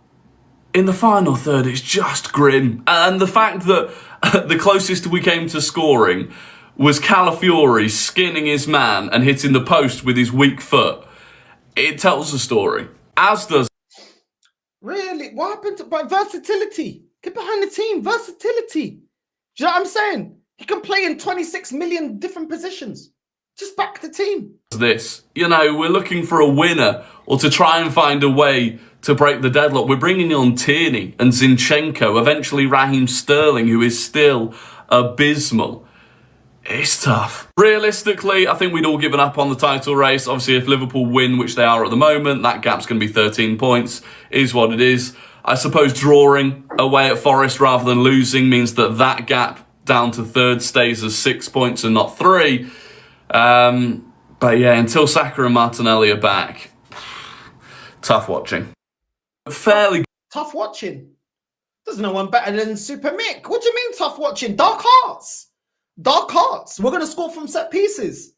in the final third, it's just grim. And the fact that the closest we came to scoring was Calafiori skinning his man and hitting the post with his weak foot, it tells the story. As does... Really? What happened to versatility? Get behind the team. Versatility. Do you know what I'm saying? He can play in 26 million different positions. Just back the team. This, you know, we're looking for a winner or to try and find a way to break the deadlock. We're bringing on Tierney and Zinchenko, eventually Raheem Sterling, who is still abysmal. It's tough. Realistically, I think we'd all given up on the title race. Obviously, if Liverpool win, which they are at the moment, that gap's going to be 13 points, is what it is. I suppose drawing away at Forest rather than losing means that that gap down to third stays as 6 points and not 3. But yeah, until Saka and Martinelli are back, tough watching. Fairly tough watching. There's no one better than Super Mick. What do you mean tough watching? Dark Hearts. Dark Hearts. We're going to score from set pieces.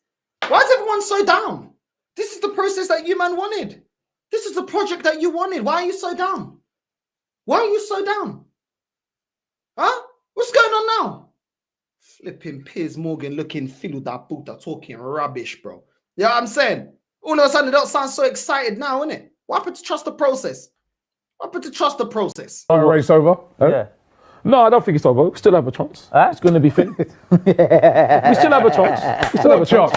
Why is everyone so down? This is the process that you man wanted. This is the project that you wanted. Why are you so down? Why are you so down? Huh? What's going on now? Flipping Piers Morgan looking filuda puta talking rubbish, bro. You know what I'm saying? All of a sudden, they don't sound so excited now, innit? What happened to trust the process? What happened to trust the process? Race over? Yeah. No, I don't think it's over. We still have a chance. It's going to be thin. We still have a chance. We still have a chance.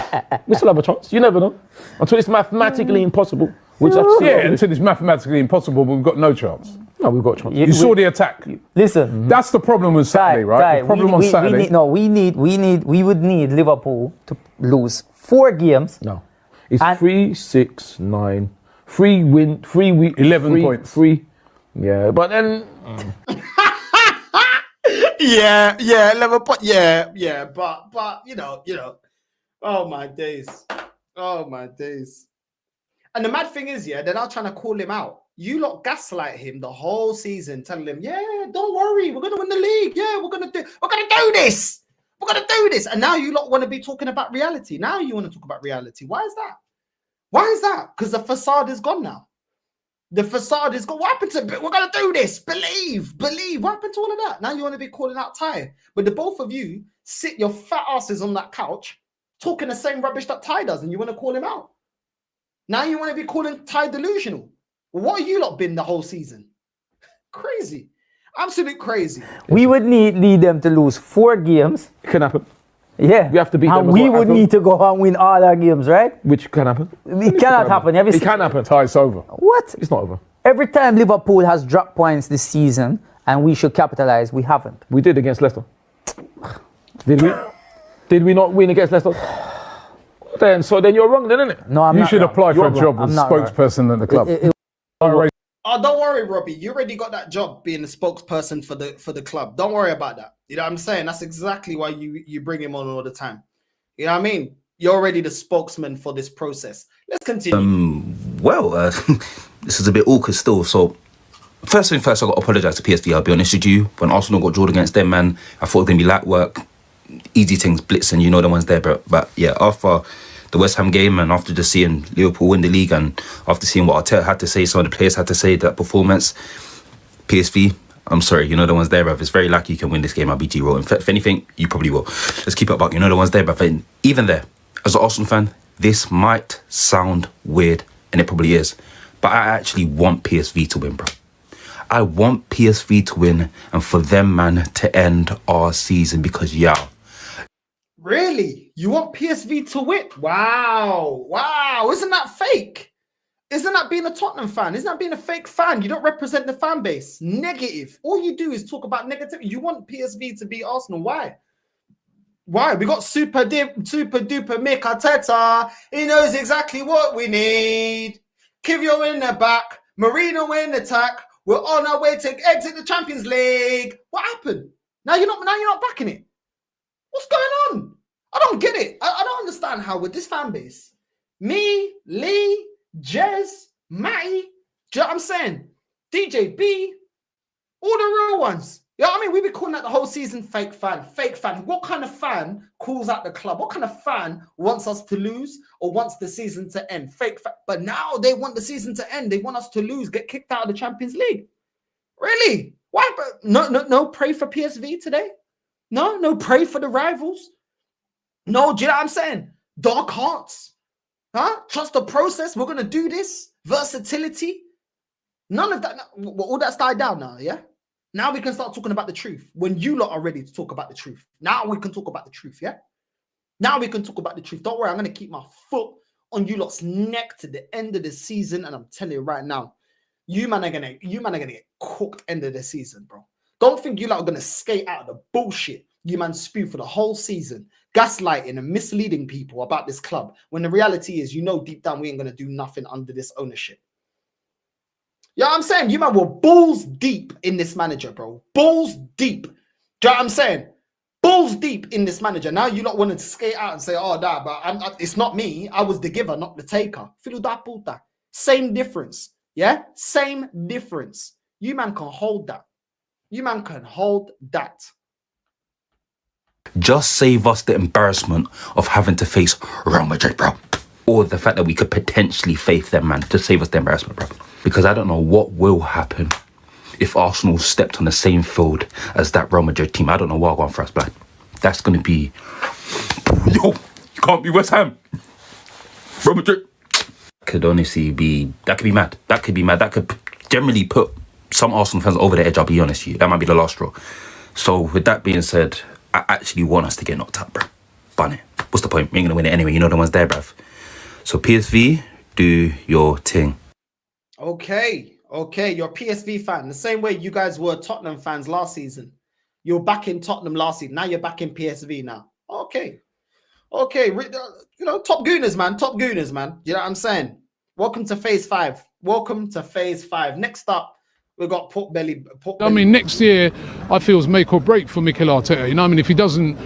We still have a chance. You never know. Until it's mathematically impossible. Which until it's mathematically impossible, but we've got no chance. No, we've got a chance. You saw the attack. Listen. That's the problem with Saturday, right? The problem on Saturday. We would need Liverpool to lose 4 games. No. It's 3, 6, 9. 3 win, 3 week, 11 points. 3. Yeah, but then. yeah, 11 points. Yeah, but you know. Oh my days. And the mad thing is, they're now trying to call him out. You lot gaslight him the whole season, telling him, don't worry, we're gonna win the league. Yeah, we're gonna do this. We're gonna do this. And now you lot want to be talking about reality. Now you want to talk about reality. Why is that? Because the facade is gone now. The facade is gone. What happened to we're gonna do this? Believe. What happened to all of that? Now you want to be calling out Ty. But the both of you sit your fat asses on that couch talking the same rubbish that Ty does, and you want to call him out. Now you want to be calling Ty delusional. What have you lot been the whole season? Crazy. Absolute crazy. We would need them to lose 4 games. It can happen. Yeah. We have to beat them. And we would need to go and win all our games, right? Which can happen. It cannot happen. It can happen. Ty, it's over. What? It's not over. Every time Liverpool has dropped points this season and we should capitalize, we haven't. We did against Leicester. Did we? Did we not win against Leicester? Then you're wrong, isn't it? No, I'm not. You should apply for a job as spokesperson at the club. Don't worry, Robbie. You already got that job being the spokesperson for the club. Don't worry about that. You know what I'm saying? That's exactly why you bring him on all the time. You know what I mean? You're already the spokesman for this process. Let's continue. This is a bit awkward still. So, first thing first, I got to apologise to PSV. I'll be honest with you. When Arsenal got drawn against them, man, I thought it was going to be light work, easy things, blitzing. You know the ones there, but yeah, after the West Ham game and after just seeing Liverpool win the league and after seeing what Arteta had to say, some of the players had to say, that performance, PSV, I'm sorry, you know the ones there, bruv. It's very likely you can win this game. I'll be G-Roll. If anything, you probably will. Let's keep it up. You know the ones there, bruv. Even there, as an Arsenal fan, this might sound weird, and it probably is, but I actually want PSV to win, bro. I want PSV to win and for them, man, to end our season because, Really? You want PSV to win? Wow. Isn't that fake? Isn't that being a Tottenham fan? Isn't that being a fake fan? You don't represent the fan base. Negative. All you do is talk about negativity. You want PSV to beat Arsenal. Why? We got super duper Mick Arteta. He knows exactly what we need. Kivio in the back, Marino in attack. We're on our way to exit the Champions League. What happened? Now you're not backing it. What's going on? I don't get it. I don't understand how with this fan base, me, Lee, Jez, Matty, do you know what I'm saying? DJ B, all the real ones. You know what I mean? We've been calling that the whole season fake fan. Fake fan. What kind of fan calls out the club? What kind of fan wants us to lose or wants the season to end? Fake fan. But now they want the season to end. They want us to lose, get kicked out of the Champions League. Really? Why? No pray for PSV today? No pray for the rivals? No, do you know what I'm saying? Dark hearts. Huh? Trust the process. We're going to do this. Versatility. None of that. All that's died down now, yeah? Now we can start talking about the truth. When you lot are ready to talk about the truth. Now we can talk about the truth, yeah? Now we can talk about the truth. Don't worry, I'm going to keep my foot on you lot's neck to the end of the season. And I'm telling you right now, you man are gonna get cooked end of the season, bro. Don't think you lot are gonna skate out of the bullshit you man spew for the whole season, gaslighting and misleading people about this club. When the reality is, you know deep down we ain't gonna do nothing under this ownership. You know what I'm saying? You man were balls deep in this manager, bro. Balls deep. Do you know what I'm saying? Balls deep in this manager. Now you lot wanted to skate out and say, oh, nah, but it's not me. I was the giver, not the taker. Filho da puta. Same difference. Yeah? Same difference. You man can hold that. You man can hold that. Just save us the embarrassment of having to face Real Madrid, bro. Or the fact that we could potentially face them, man. Just save us the embarrassment, bro. Because I don't know what will happen if Arsenal stepped on the same field as that Real Madrid team. I don't know what I'll go on for us, but that's going to be... Yo, you can't be West Ham. Real Madrid. Could honestly be... That could be mad. That could be mad. That could generally put some Arsenal fans over the edge, I'll be honest with you. That might be the last straw. So with that being said, I actually want us to get knocked out, bro. Bun it. What's the point? We ain't going to win it anyway. You know the one's there, bruv. So PSV, do your thing. Okay, you're a PSV fan. The same way you guys were Tottenham fans last season. You're back in Tottenham last season. Now you're back in PSV now. Okay. You know, top gooners, man. Top gooners, man. You know what I'm saying? Welcome to phase 5. Welcome to phase 5. Next up, we've got Pork Belly. I mean, next year, I feel is make or break for Mikel Arteta. You know, I mean, if he doesn't,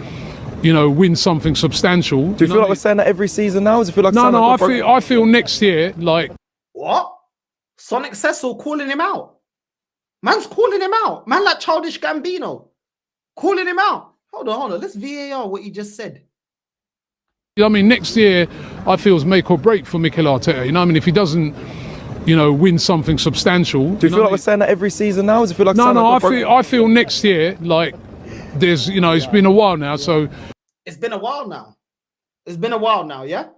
you know, win something substantial. Do you feel like we're saying that every season now? Does it feel like I feel next year like what? Sonic Cecil calling him out. Man's calling him out. Man like Childish Gambino. Calling him out. Hold on. Let's VAR what he just said. I mean, next year, I feel is make or break for Mikel Arteta. You know, I mean, if he doesn't, you know, win something substantial. Do you feel like we're saying that every season now? Does it feel like I feel next year like there's, you know, it's been a while now. So it's been a while now. It's been a while now, yeah.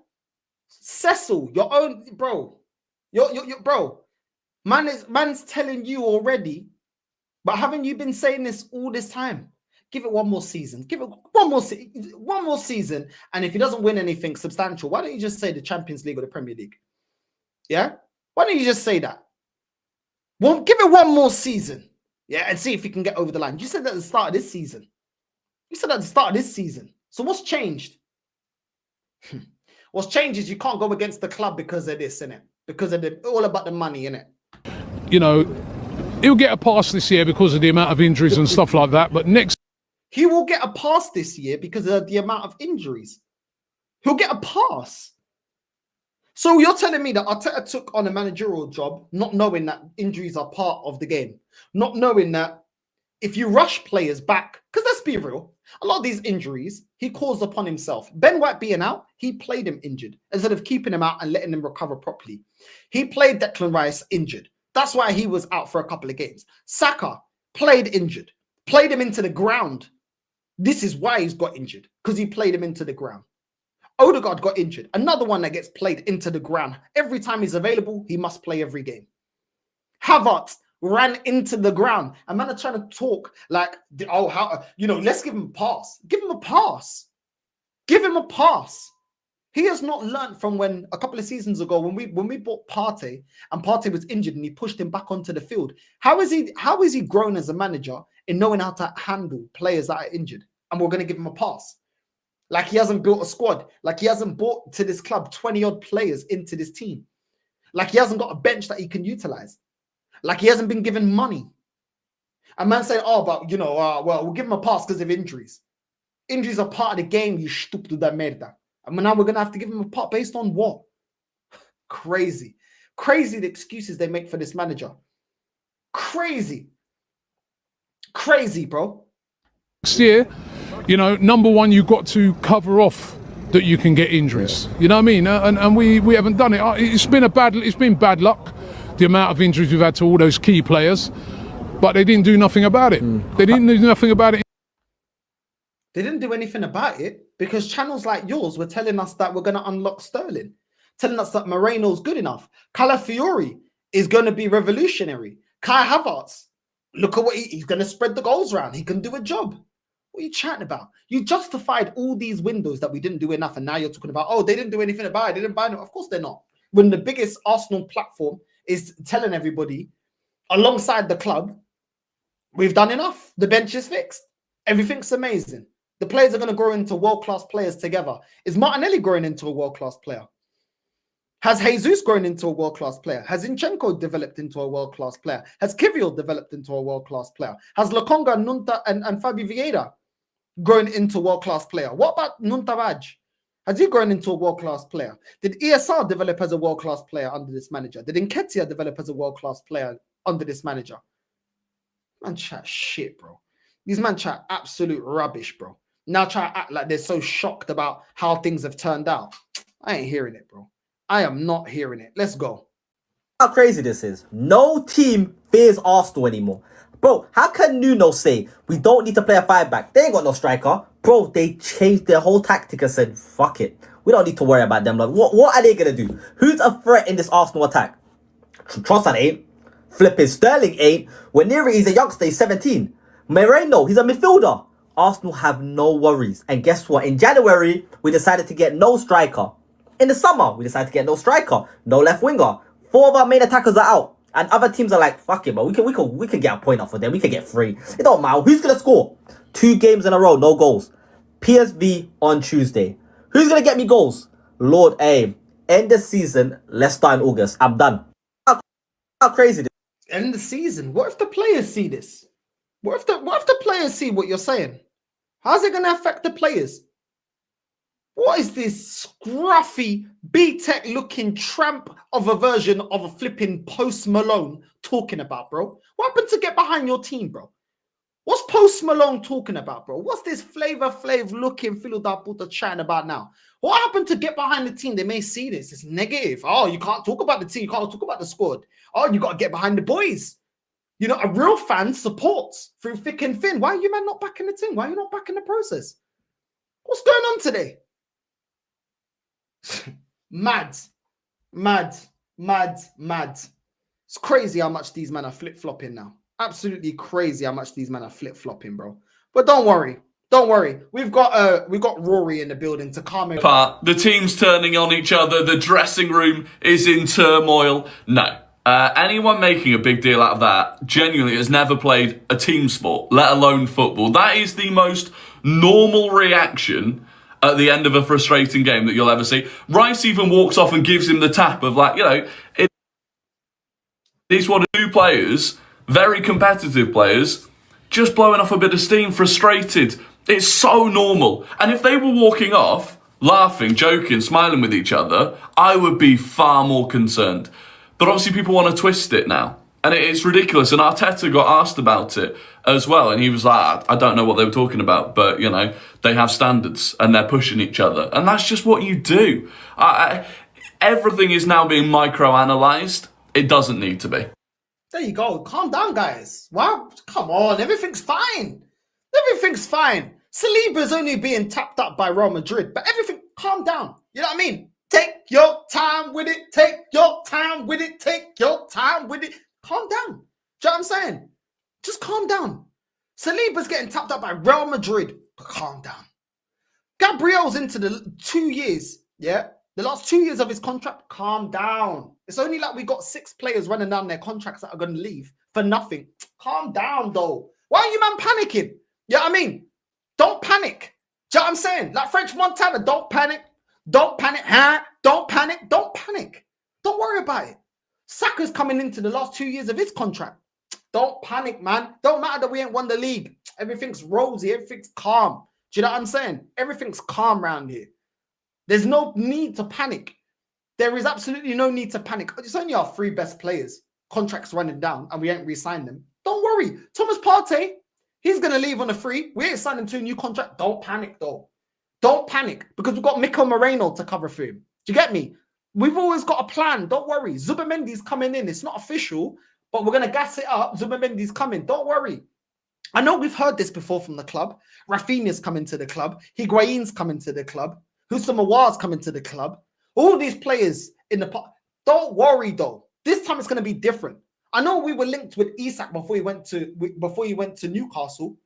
Cecil, your own bro. Your bro. Man's telling you already, but haven't you been saying this all this time? Give it one more season. Give it one more season. And if he doesn't win anything substantial, why don't you just say the Champions League or the Premier League? Yeah? Why don't you just say that? Well, give it one more season. Yeah, and see if he can get over the line. You said that at the start of this season. So what's changed? What's changed is you can't go against the club because of this, innit? Because of all about the money, innit? You know, he'll get a pass this year because of the amount of injuries and stuff like that. But next, he will get a pass this year because of the amount of injuries. He'll get a pass. So you're telling me that Arteta took on a managerial job, not knowing that injuries are part of the game, not knowing that if you rush players back, because let's be real, a lot of these injuries he caused upon himself. Ben White being out, he played him injured instead of keeping him out and letting him recover properly. He played Declan Rice injured. That's why he was out for a couple of games. Saka played injured, played him into the ground. This is why he's got injured, because he played him into the ground. Odegaard got injured. Another one that gets played into the ground. Every time he's available, he must play every game. Havertz ran into the ground. And man are trying to talk like, oh, how, you know, let's give him a pass. Give him a pass. Give him a pass. He has not learned from when a couple of seasons ago when we bought Partey and Partey was injured and he pushed him back onto the field. How is he grown as a manager in knowing how to handle players that are injured? And we're going to give him a pass. Like he hasn't built a squad. Like he hasn't brought to this club 20 odd players into this team. Like he hasn't got a bench that he can utilize. Like he hasn't been given money. A man saying, oh, but you know, well, we'll give him a pass because of injuries. Injuries are part of the game, you estúpido merda. I mean, now we're going to have to give him a part based on what? Crazy. Crazy the excuses they make for this manager. Crazy. Crazy, bro. Next year, you know, number one, you've got to cover off that you can get injuries. You know what I mean? And we haven't done it. It's been bad luck, the amount of injuries we've had to all those key players, but they didn't do nothing about it. They didn't do nothing about it. They didn't do anything about it because channels like yours were telling us that we're going to unlock Sterling, telling us that Moreno's good enough. Calafiori is going to be revolutionary. Kai Havertz, look at what he's going to spread the goals around. He can do a job. What are you chatting about? You justified all these windows that we didn't do enough, and now you're talking about, oh, they didn't do anything about it. They didn't buy them. Of course they're not. When the biggest Arsenal platform is telling everybody, alongside the club, we've done enough. The bench is fixed. Everything's amazing. The players are going to grow into world-class players together. Is Martinelli growing into a world-class player? Has Jesus grown into a world-class player? Has Zinchenko developed into a world-class player? Has Kivior developed into a world-class player? Has Lokonga, Nunta, and Fabi Vieira grown into a world-class player? What about Nuntaraj? Has he grown into a world-class player? Did ESR develop as a world-class player under this manager? Did Nketiah develop as a world-class player under this manager? Man chat shit, bro. These man chat absolute rubbish, bro. Now try to act like they're so shocked about how things have turned out. I ain't hearing it, bro. I am not hearing it. Let's go. How crazy this is. No team fears Arsenal anymore. Bro, how can Nuno say we don't need to play a 5-back? They ain't got no striker. Bro, they changed their whole tactic and said, fuck it. We don't need to worry about them. Like, what are they going to do? Who's a threat in this Arsenal attack? Trossard ain't. Flipping Sterling ain't. Waneri is a youngster, he's 17. Moreno, he's a midfielder. Arsenal have no worries. And guess what? In January, we decided to get no striker. In the summer, we decided to get no striker, no left winger. 4 of our main attackers are out. And other teams are like, fuck it, but we can get a point off of them. We can get 3. It don't matter. Who's going to score? 2 games in a row, no goals. PSV on Tuesday. Who's going to get me goals? Lord A. End the season. Let's start in August. I'm done. How crazy this is. End the season. What if the players see this? What if the players see what you're saying? How's it going to affect the players? What is this scruffy, B-Tech looking tramp of a version of a flipping Post Malone talking about, bro? What happened to get behind your team, bro? What's Post Malone talking about, bro? What's this Flavor Flav looking Philo da Puta chatting about now? What happened to get behind the team? They may see this. It's negative. Oh, you can't talk about the team. You can't talk about the squad. Oh, you got to get behind the boys. You know, a real fan supports through thick and thin. Why are you, man, not backing the team? Why are you not backing the process? What's going on today? Mad. It's crazy how much these men are flip-flopping now. Absolutely crazy how much these men are flip-flopping, bro. But don't worry. We've got Rory in the building to calm it. The team's turning on each other. The dressing room is in turmoil. No. Anyone making a big deal out of that genuinely has never played a team sport, let alone football. That is the most normal reaction at the end of a frustrating game that you'll ever see. Rice even walks off and gives him the tap of like, you know, it's one of 2 players, very competitive players, just blowing off a bit of steam, frustrated. It's so normal. And if they were walking off, laughing, joking, smiling with each other, I would be far more concerned. But obviously people want to twist it now. And it's ridiculous. And Arteta got asked about it as well. And he was like, I don't know what they were talking about. But, you know, they have standards and they're pushing each other. And that's just what you do. Everything is now being micro-analysed. It doesn't need to be. There you go. Calm down, guys. Wow, come on. Everything's fine. Everything's fine. Saliba's only being tapped up by Real Madrid. But everything, calm down. You know what I mean? Take your time with it. Take your time with it. Take your time with it. Calm down. Do you know what I'm saying? Just calm down. Saliba's getting tapped up by Real Madrid. But calm down. Gabriel's into the 2 years. Yeah. The last 2 years of his contract. Calm down. It's only like we got 6 players running down their contracts that are going to leave for nothing. Calm down, though. Why are you, man, panicking? You know what I mean? Don't panic. Do you know what I'm saying? Like French Montana, don't panic. Don't panic, huh? Don't panic. Don't panic. Don't worry about it. Saka's coming into the last 2 years of his contract. Don't panic, man. Don't matter that we ain't won the league. Everything's rosy. Everything's calm. Do you know what I'm saying? Everything's calm around here. There's no need to panic. There is absolutely no need to panic. It's only our 3 best players. Contracts running down and we ain't re-signed them. Don't worry. Thomas Partey, he's going to leave on a free. We ain't signing to a new contract. Don't panic, though. Don't panic because we've got Mikel Moreno to cover for him. Do you get me? We've always got a plan. Don't worry. Zubimendi's coming in. It's not official, but we're going to gas it up. Zubimendi's coming. Don't worry. I know we've heard this before from the club. Rafinha's coming to the club. Higuain's coming to the club. Husam Awar's coming to the club. All these players in the... Don't worry, though. This time it's going to be different. I know we were linked with Isak before he went to Newcastle,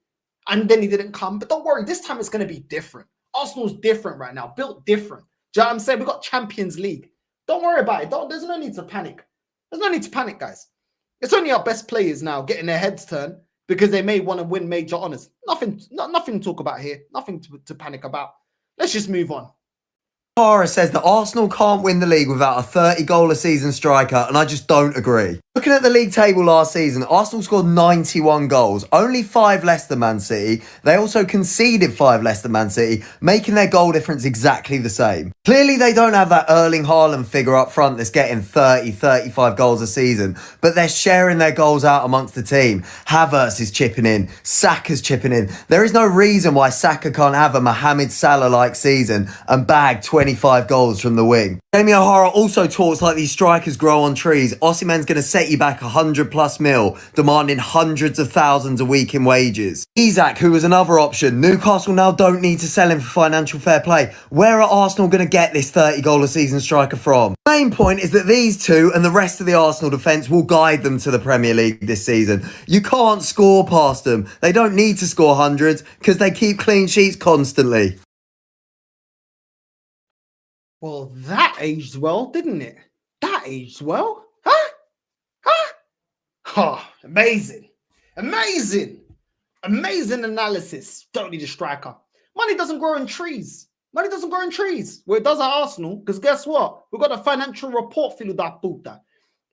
and then he didn't come. But don't worry. This time it's going to be different. Arsenal's different right now. Built different. Do you know what I'm saying? We've got Champions League. Don't worry about it. There's no need to panic. There's no need to panic, guys. It's only our best players now getting their heads turned because they may want to win major honours. Nothing to talk about here. Nothing to panic about. Let's just move on. Hara says that Arsenal can't win the league without a 30-goal-a-season striker, and I just don't agree. Looking at the league table last season, Arsenal scored 91 goals, only 5 less than Man City. They also conceded 5 less than Man City, making their goal difference exactly the same. Clearly, they don't have that Erling Haaland figure up front that's getting 30, 35 goals a season, but they're sharing their goals out amongst the team. Havertz is chipping in, Saka's chipping in. There is no reason why Saka can't have a Mohamed Salah-like season and bag 25 goals from the wing. Jamie O'Hara also talks like these strikers grow on trees. Osimhen's going to set you back 100+ mil, demanding hundreds of thousands a week in wages. Isak, who was another option. Newcastle now don't need to sell him for financial fair play. Where are Arsenal going to get this 30-goal-a-season striker from? The main point is that these two and the rest of the Arsenal defence will guide them to the Premier League this season. You can't score past them. They don't need to score hundreds because they keep clean sheets constantly. Well, that aged well, didn't it? That aged well. Huh? Huh? Oh, amazing. Amazing. Amazing analysis. Don't need a striker. Money doesn't grow in trees. Money doesn't grow in trees. Well, it does at Arsenal, because guess what? We've got a financial report, filho da puta.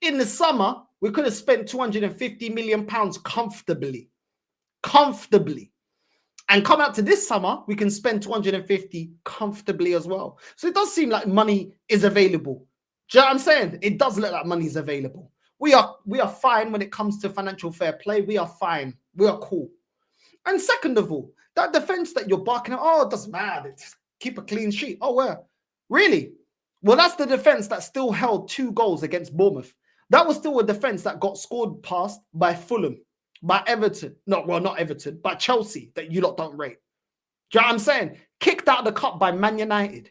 In the summer, we could have spent £250 million comfortably. Comfortably. And come out to this summer, we can spend 250 comfortably as well. So it does seem like money is available. Do you know what I'm saying? It does look like money is available. We are fine when it comes to financial fair play. We are fine. We are cool. And second of all, that defense that you're barking at, oh, it doesn't matter. Just keep a clean sheet. Oh, where? Really? Well, that's the defense that still held 2 goals against Bournemouth. That was still a defense that got scored past by Fulham. By Everton, not Everton, by Chelsea, that you lot don't rate. Do you know what I'm saying? Kicked out of the cup by Man United.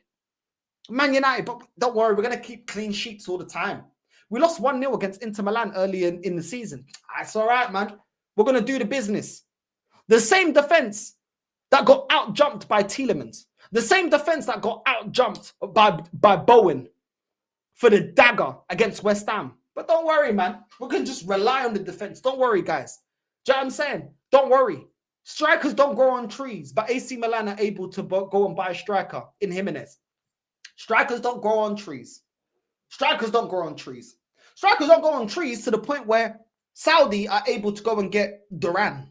Man United, but don't worry, we're going to keep clean sheets all the time. We lost 1-0 against Inter Milan early in the season. That's all right, man. We're going to do the business. The same defense that got out-jumped by Tielemans. The same defense that got out-jumped by Bowen for the dagger against West Ham. But don't worry, man. We can just rely on the defense. Don't worry, guys. Do you know what I'm saying? Don't worry. Strikers don't grow on trees, but AC Milan are able to go and buy a striker in Jimenez. Strikers don't grow on trees. Strikers don't grow on trees. Strikers don't grow on trees to the point where Saudi are able to go and get Duran.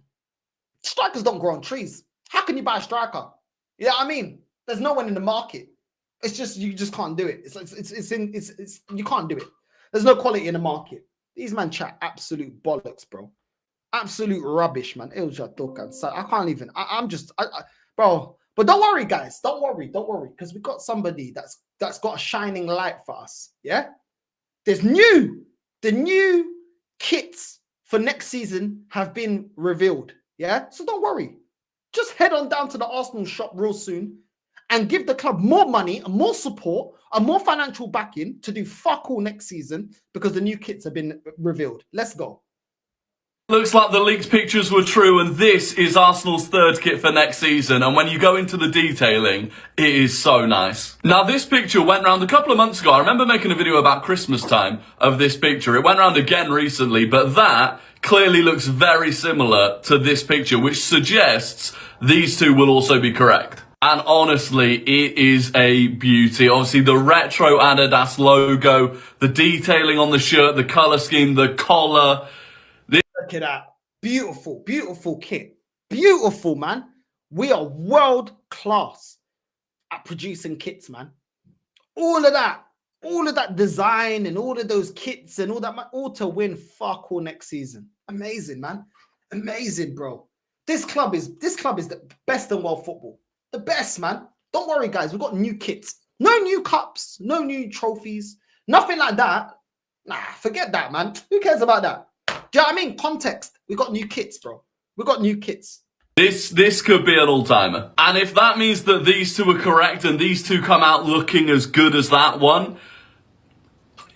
Strikers don't grow on trees. How can you buy a striker? You know what I mean? There's no one in the market. It's just, you just can't do it. You can't do it. There's no quality in the market. These man chat absolute bollocks, bro. Absolute rubbish, man. I can't even. Bro. But don't worry, guys. Don't worry, because we got somebody that's got a shining light for us. Yeah, the new kits for next season have been revealed. Yeah, so don't worry. Just head on down to the Arsenal shop real soon and give the club more money and more support and more financial backing to do fuck all next season because the new kits have been revealed. Let's go. Looks like the leaked pictures were true, and this is Arsenal's 3rd kit for next season, and when you go into the detailing, it is so nice. Now, this picture went around a couple of months ago. I remember making a video about Christmas time of this picture. It went around again recently, but that clearly looks very similar to this picture, which suggests these two will also be correct. And honestly, it is a beauty. Obviously, the retro Adidas logo, the detailing on the shirt, the colour scheme, the collar. Look at that. Beautiful, beautiful kit. Beautiful, man. We are world class at producing kits, man. All of that design and all of those kits and all that, man, all to win fuck all next season. Amazing, man. Amazing, bro. This club is the best in world football. The best, man. Don't worry, guys. We've got new kits. No new cups, no new trophies, nothing like that. Nah, forget that, man. Who cares about that? Do you know what I mean? Context. We got new kits, bro. We got new kits. This could be an all-timer. And if that means that these two are correct and these two come out looking as good as that one,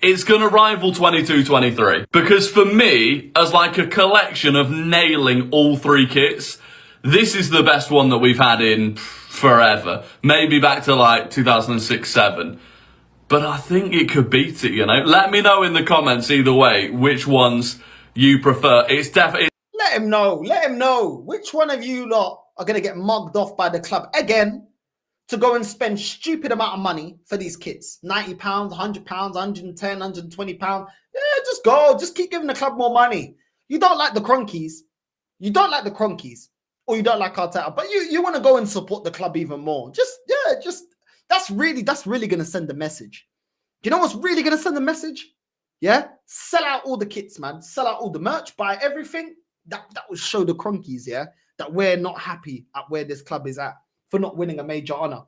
it's going to rival 22-23. Because for me, as like a collection of nailing all three kits, this is the best one that we've had in forever. Maybe back to like 2006-07. But I think it could beat it, you know? Let me know in the comments either way which ones you prefer. It's definitely... Let him know. Let him know. Which one of you lot are going to get mugged off by the club again to go and spend stupid amount of money for these kits? £90, £100, £110, £120. Yeah, just go. Just keep giving the club more money. You don't like the Cronkies. You don't like the Cronkies. Or you don't like Arteta. But you want to go and support the club even more. That's really going to send a message. Do you know what's really going to send a message? Yeah? Sell out all the kits, man. Sell out all the merch. Buy everything. That will show the Cronkies, yeah, that we're not happy at where this club is at for not winning a major honor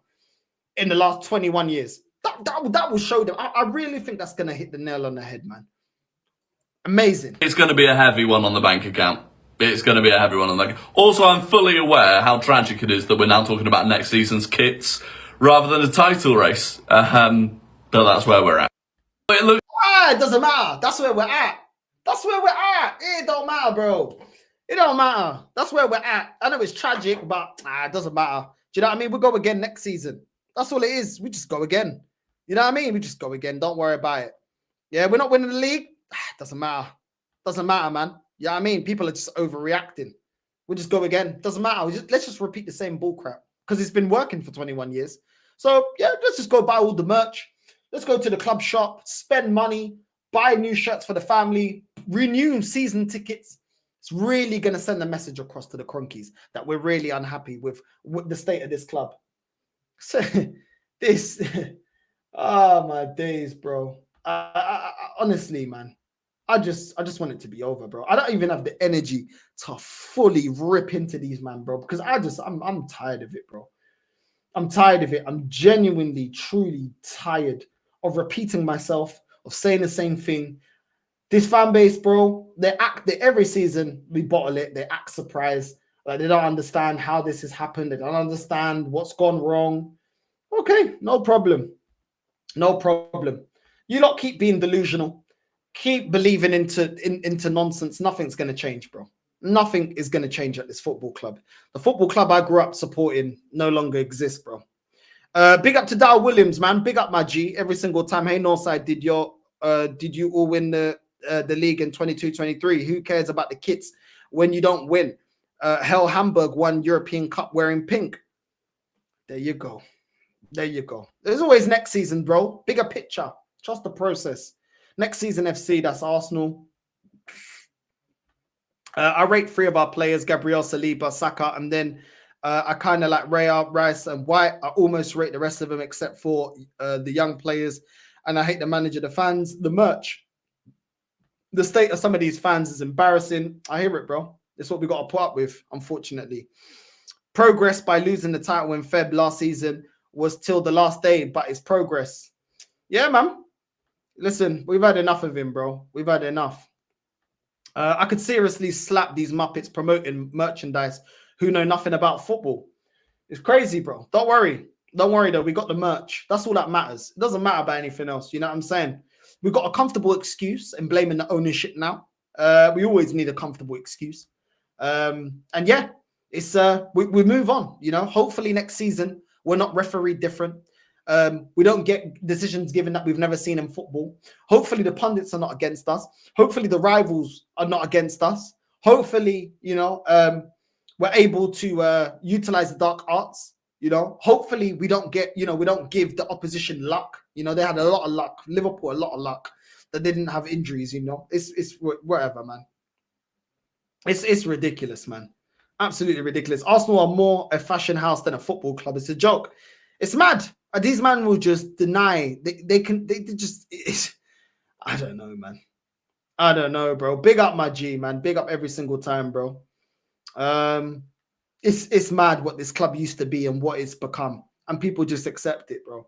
in the last 21 years. That will show them. I really think that's going to hit the nail on the head, man. Amazing. It's going to be a heavy one on the bank account. It's going to be a heavy one on the bank. Also, I'm fully aware how tragic it is that we're now talking about next season's kits rather than a title race. But that's where we're at. It doesn't matter. That's where we're at. That's where we're at. It don't matter, bro. It don't matter. That's where we're at. I know it's tragic, but it doesn't matter. Do you know what I mean? We'll go again next season. That's all it is. We just go again. You know what I mean? We just go again. Don't worry about it. Yeah, we're not winning the league. Doesn't matter. Doesn't matter, man. You know what I mean? People are just overreacting. We'll just go again. Doesn't matter. Let's just repeat the same bullcrap because it's been working for 21 years. So, yeah, let's just go buy all the merch. Let's go to the club shop, spend money, buy new shirts for the family, renew season tickets. It's really going to send a message across to the Cronkies that we're really unhappy with the state of this club. So oh my days, bro. Honestly, man, I just want it to be over, bro. I don't even have the energy to fully rip into these, man, bro, because I'm tired of it, bro. I'm tired of it. I'm genuinely, truly tired of repeating myself, of saying the same thing. This fan base, bro, they every season we bottle it. They act surprised. Like they don't understand how this has happened. They don't understand what's gone wrong. Okay, no problem. No problem. You lot keep being delusional. Keep believing into nonsense. Nothing's going to change, bro. Nothing is going to change at this football club. The football club I grew up supporting no longer exists, bro. Big up to Dow Williams, man. Big up my G every single time. Hey, Northside, did you all win the league in 22-23? Who cares about the kits when you don't win? Hell, Hamburg won European Cup wearing pink. There you go. There you go. There's always next season, bro. Bigger picture. Trust the process. Next season FC, that's Arsenal. I rate 3 of our players, Gabriel, Saliba, Saka, and then I kind of like Raya, Rice, and White. I almost rate the rest of them except for the young players. And I hate the manager, the fans, the merch. The state of some of these fans is embarrassing. I hear it, bro. It's what we got to put up with, unfortunately. Progress by losing the title in Feb last season was till the last day, but it's progress. Yeah, man. Listen, we've had enough of him, bro. We've had enough. I could seriously slap these Muppets promoting merchandise who know nothing about football. It's crazy, bro. Don't worry. Don't worry, though. We got the merch. That's all that matters. It doesn't matter about anything else. You know what I'm saying? We've got a comfortable excuse in blaming the ownership now. We always need a comfortable excuse. And yeah, it's we move on. You know, hopefully next season we're not referee different. We don't get decisions given that we've never seen in football. Hopefully the pundits are not against us. Hopefully the rivals are not against us. Hopefully, you know, we're able to utilize the dark arts. You know, hopefully we don't get, you know, we don't give the opposition luck. You know, they had a lot of luck. Liverpool, a lot of luck that they didn't have injuries, you know. It's whatever, man. It's ridiculous, man. Absolutely ridiculous. Arsenal are more a fashion house than a football club. It's a joke. It's mad. These men will just deny. They just, I don't know, man. I don't know, bro. Big up my G, man. Big up every single time, bro. It's mad what this club used to be and what it's become. And people just accept it, bro.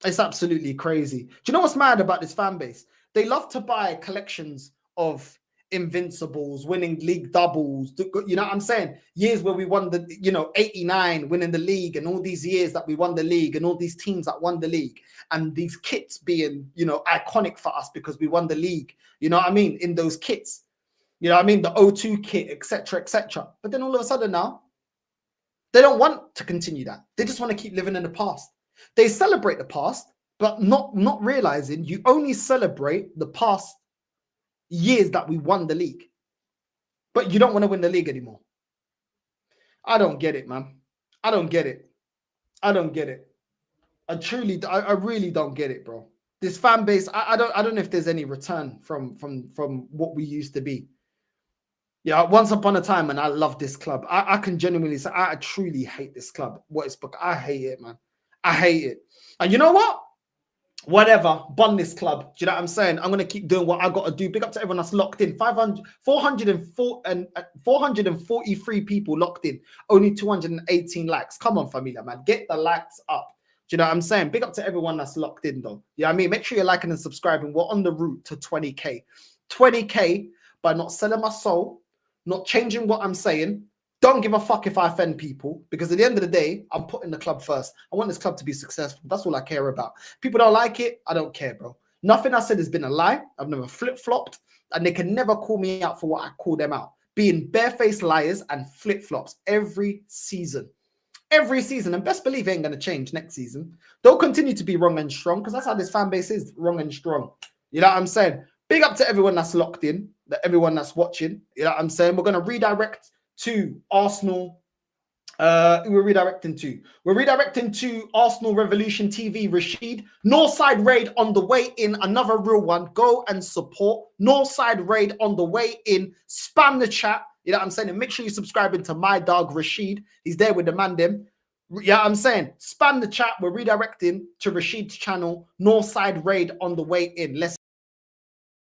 It's absolutely crazy. Do you know what's mad about this fan base? They love to buy collections of invincibles, winning league doubles. You know what I'm saying? Years where we won the, you know, 89, winning the league, and all these years that we won the league, and all these teams that won the league, and these kits being, you know, iconic for us because we won the league. You know what I mean? In those kits, you know what I mean? The O2 kit, etc., etc. But then all of a sudden now, they don't want to continue that. They just want to keep living in the past. They celebrate the past, but not realizing you only celebrate the past years that we won the league, but you don't want to win the league anymore. I don't get it, man. I don't get it. I don't get it. I really don't get it, bro. This fan base, I don't know if there's any return from what we used to be. Yeah, once upon a time, and I love this club. I can genuinely say I truly hate this club. What is, I hate it, man. I hate it. And you know what? Whatever, bun this club. Do you know what I'm saying? I'm going to keep doing what I got to do. Big up to everyone that's locked in. 443 people locked in. Only 218 likes. Come on, familia, man. Get the likes up. Do you know what I'm saying? Big up to everyone that's locked in, though. You know what I mean? Make sure you're liking and subscribing. We're on the route to 20K. 20K by not selling my soul, not changing what I'm saying. Don't give a fuck if I offend people, because at the end of the day, I'm putting the club first. I want this club to be successful. That's all I care about. People don't like it. I don't care, bro. Nothing I said has been a lie. I've never flip-flopped, and they can never call me out for what I call them out. Being barefaced liars and flip-flops every season. Every season. And best believe it ain't going to change next season. They'll continue to be wrong and strong, because that's how this fan base is, wrong and strong. You know what I'm saying? Big up to everyone that's locked in, everyone that's watching. You know what I'm saying? We're going to redirect to Arsenal. We're redirecting to Arsenal Revolution TV. Rashid, Northside Raid on the way in. Another real one. Go and support. Northside Raid on the way in. Spam the chat. You know what I'm saying? And make sure you're subscribing to my dog Rashid. He's there with the man them. Yeah, I'm saying spam the chat. We're redirecting to Rashid's channel. Northside Raid on the way in. Let's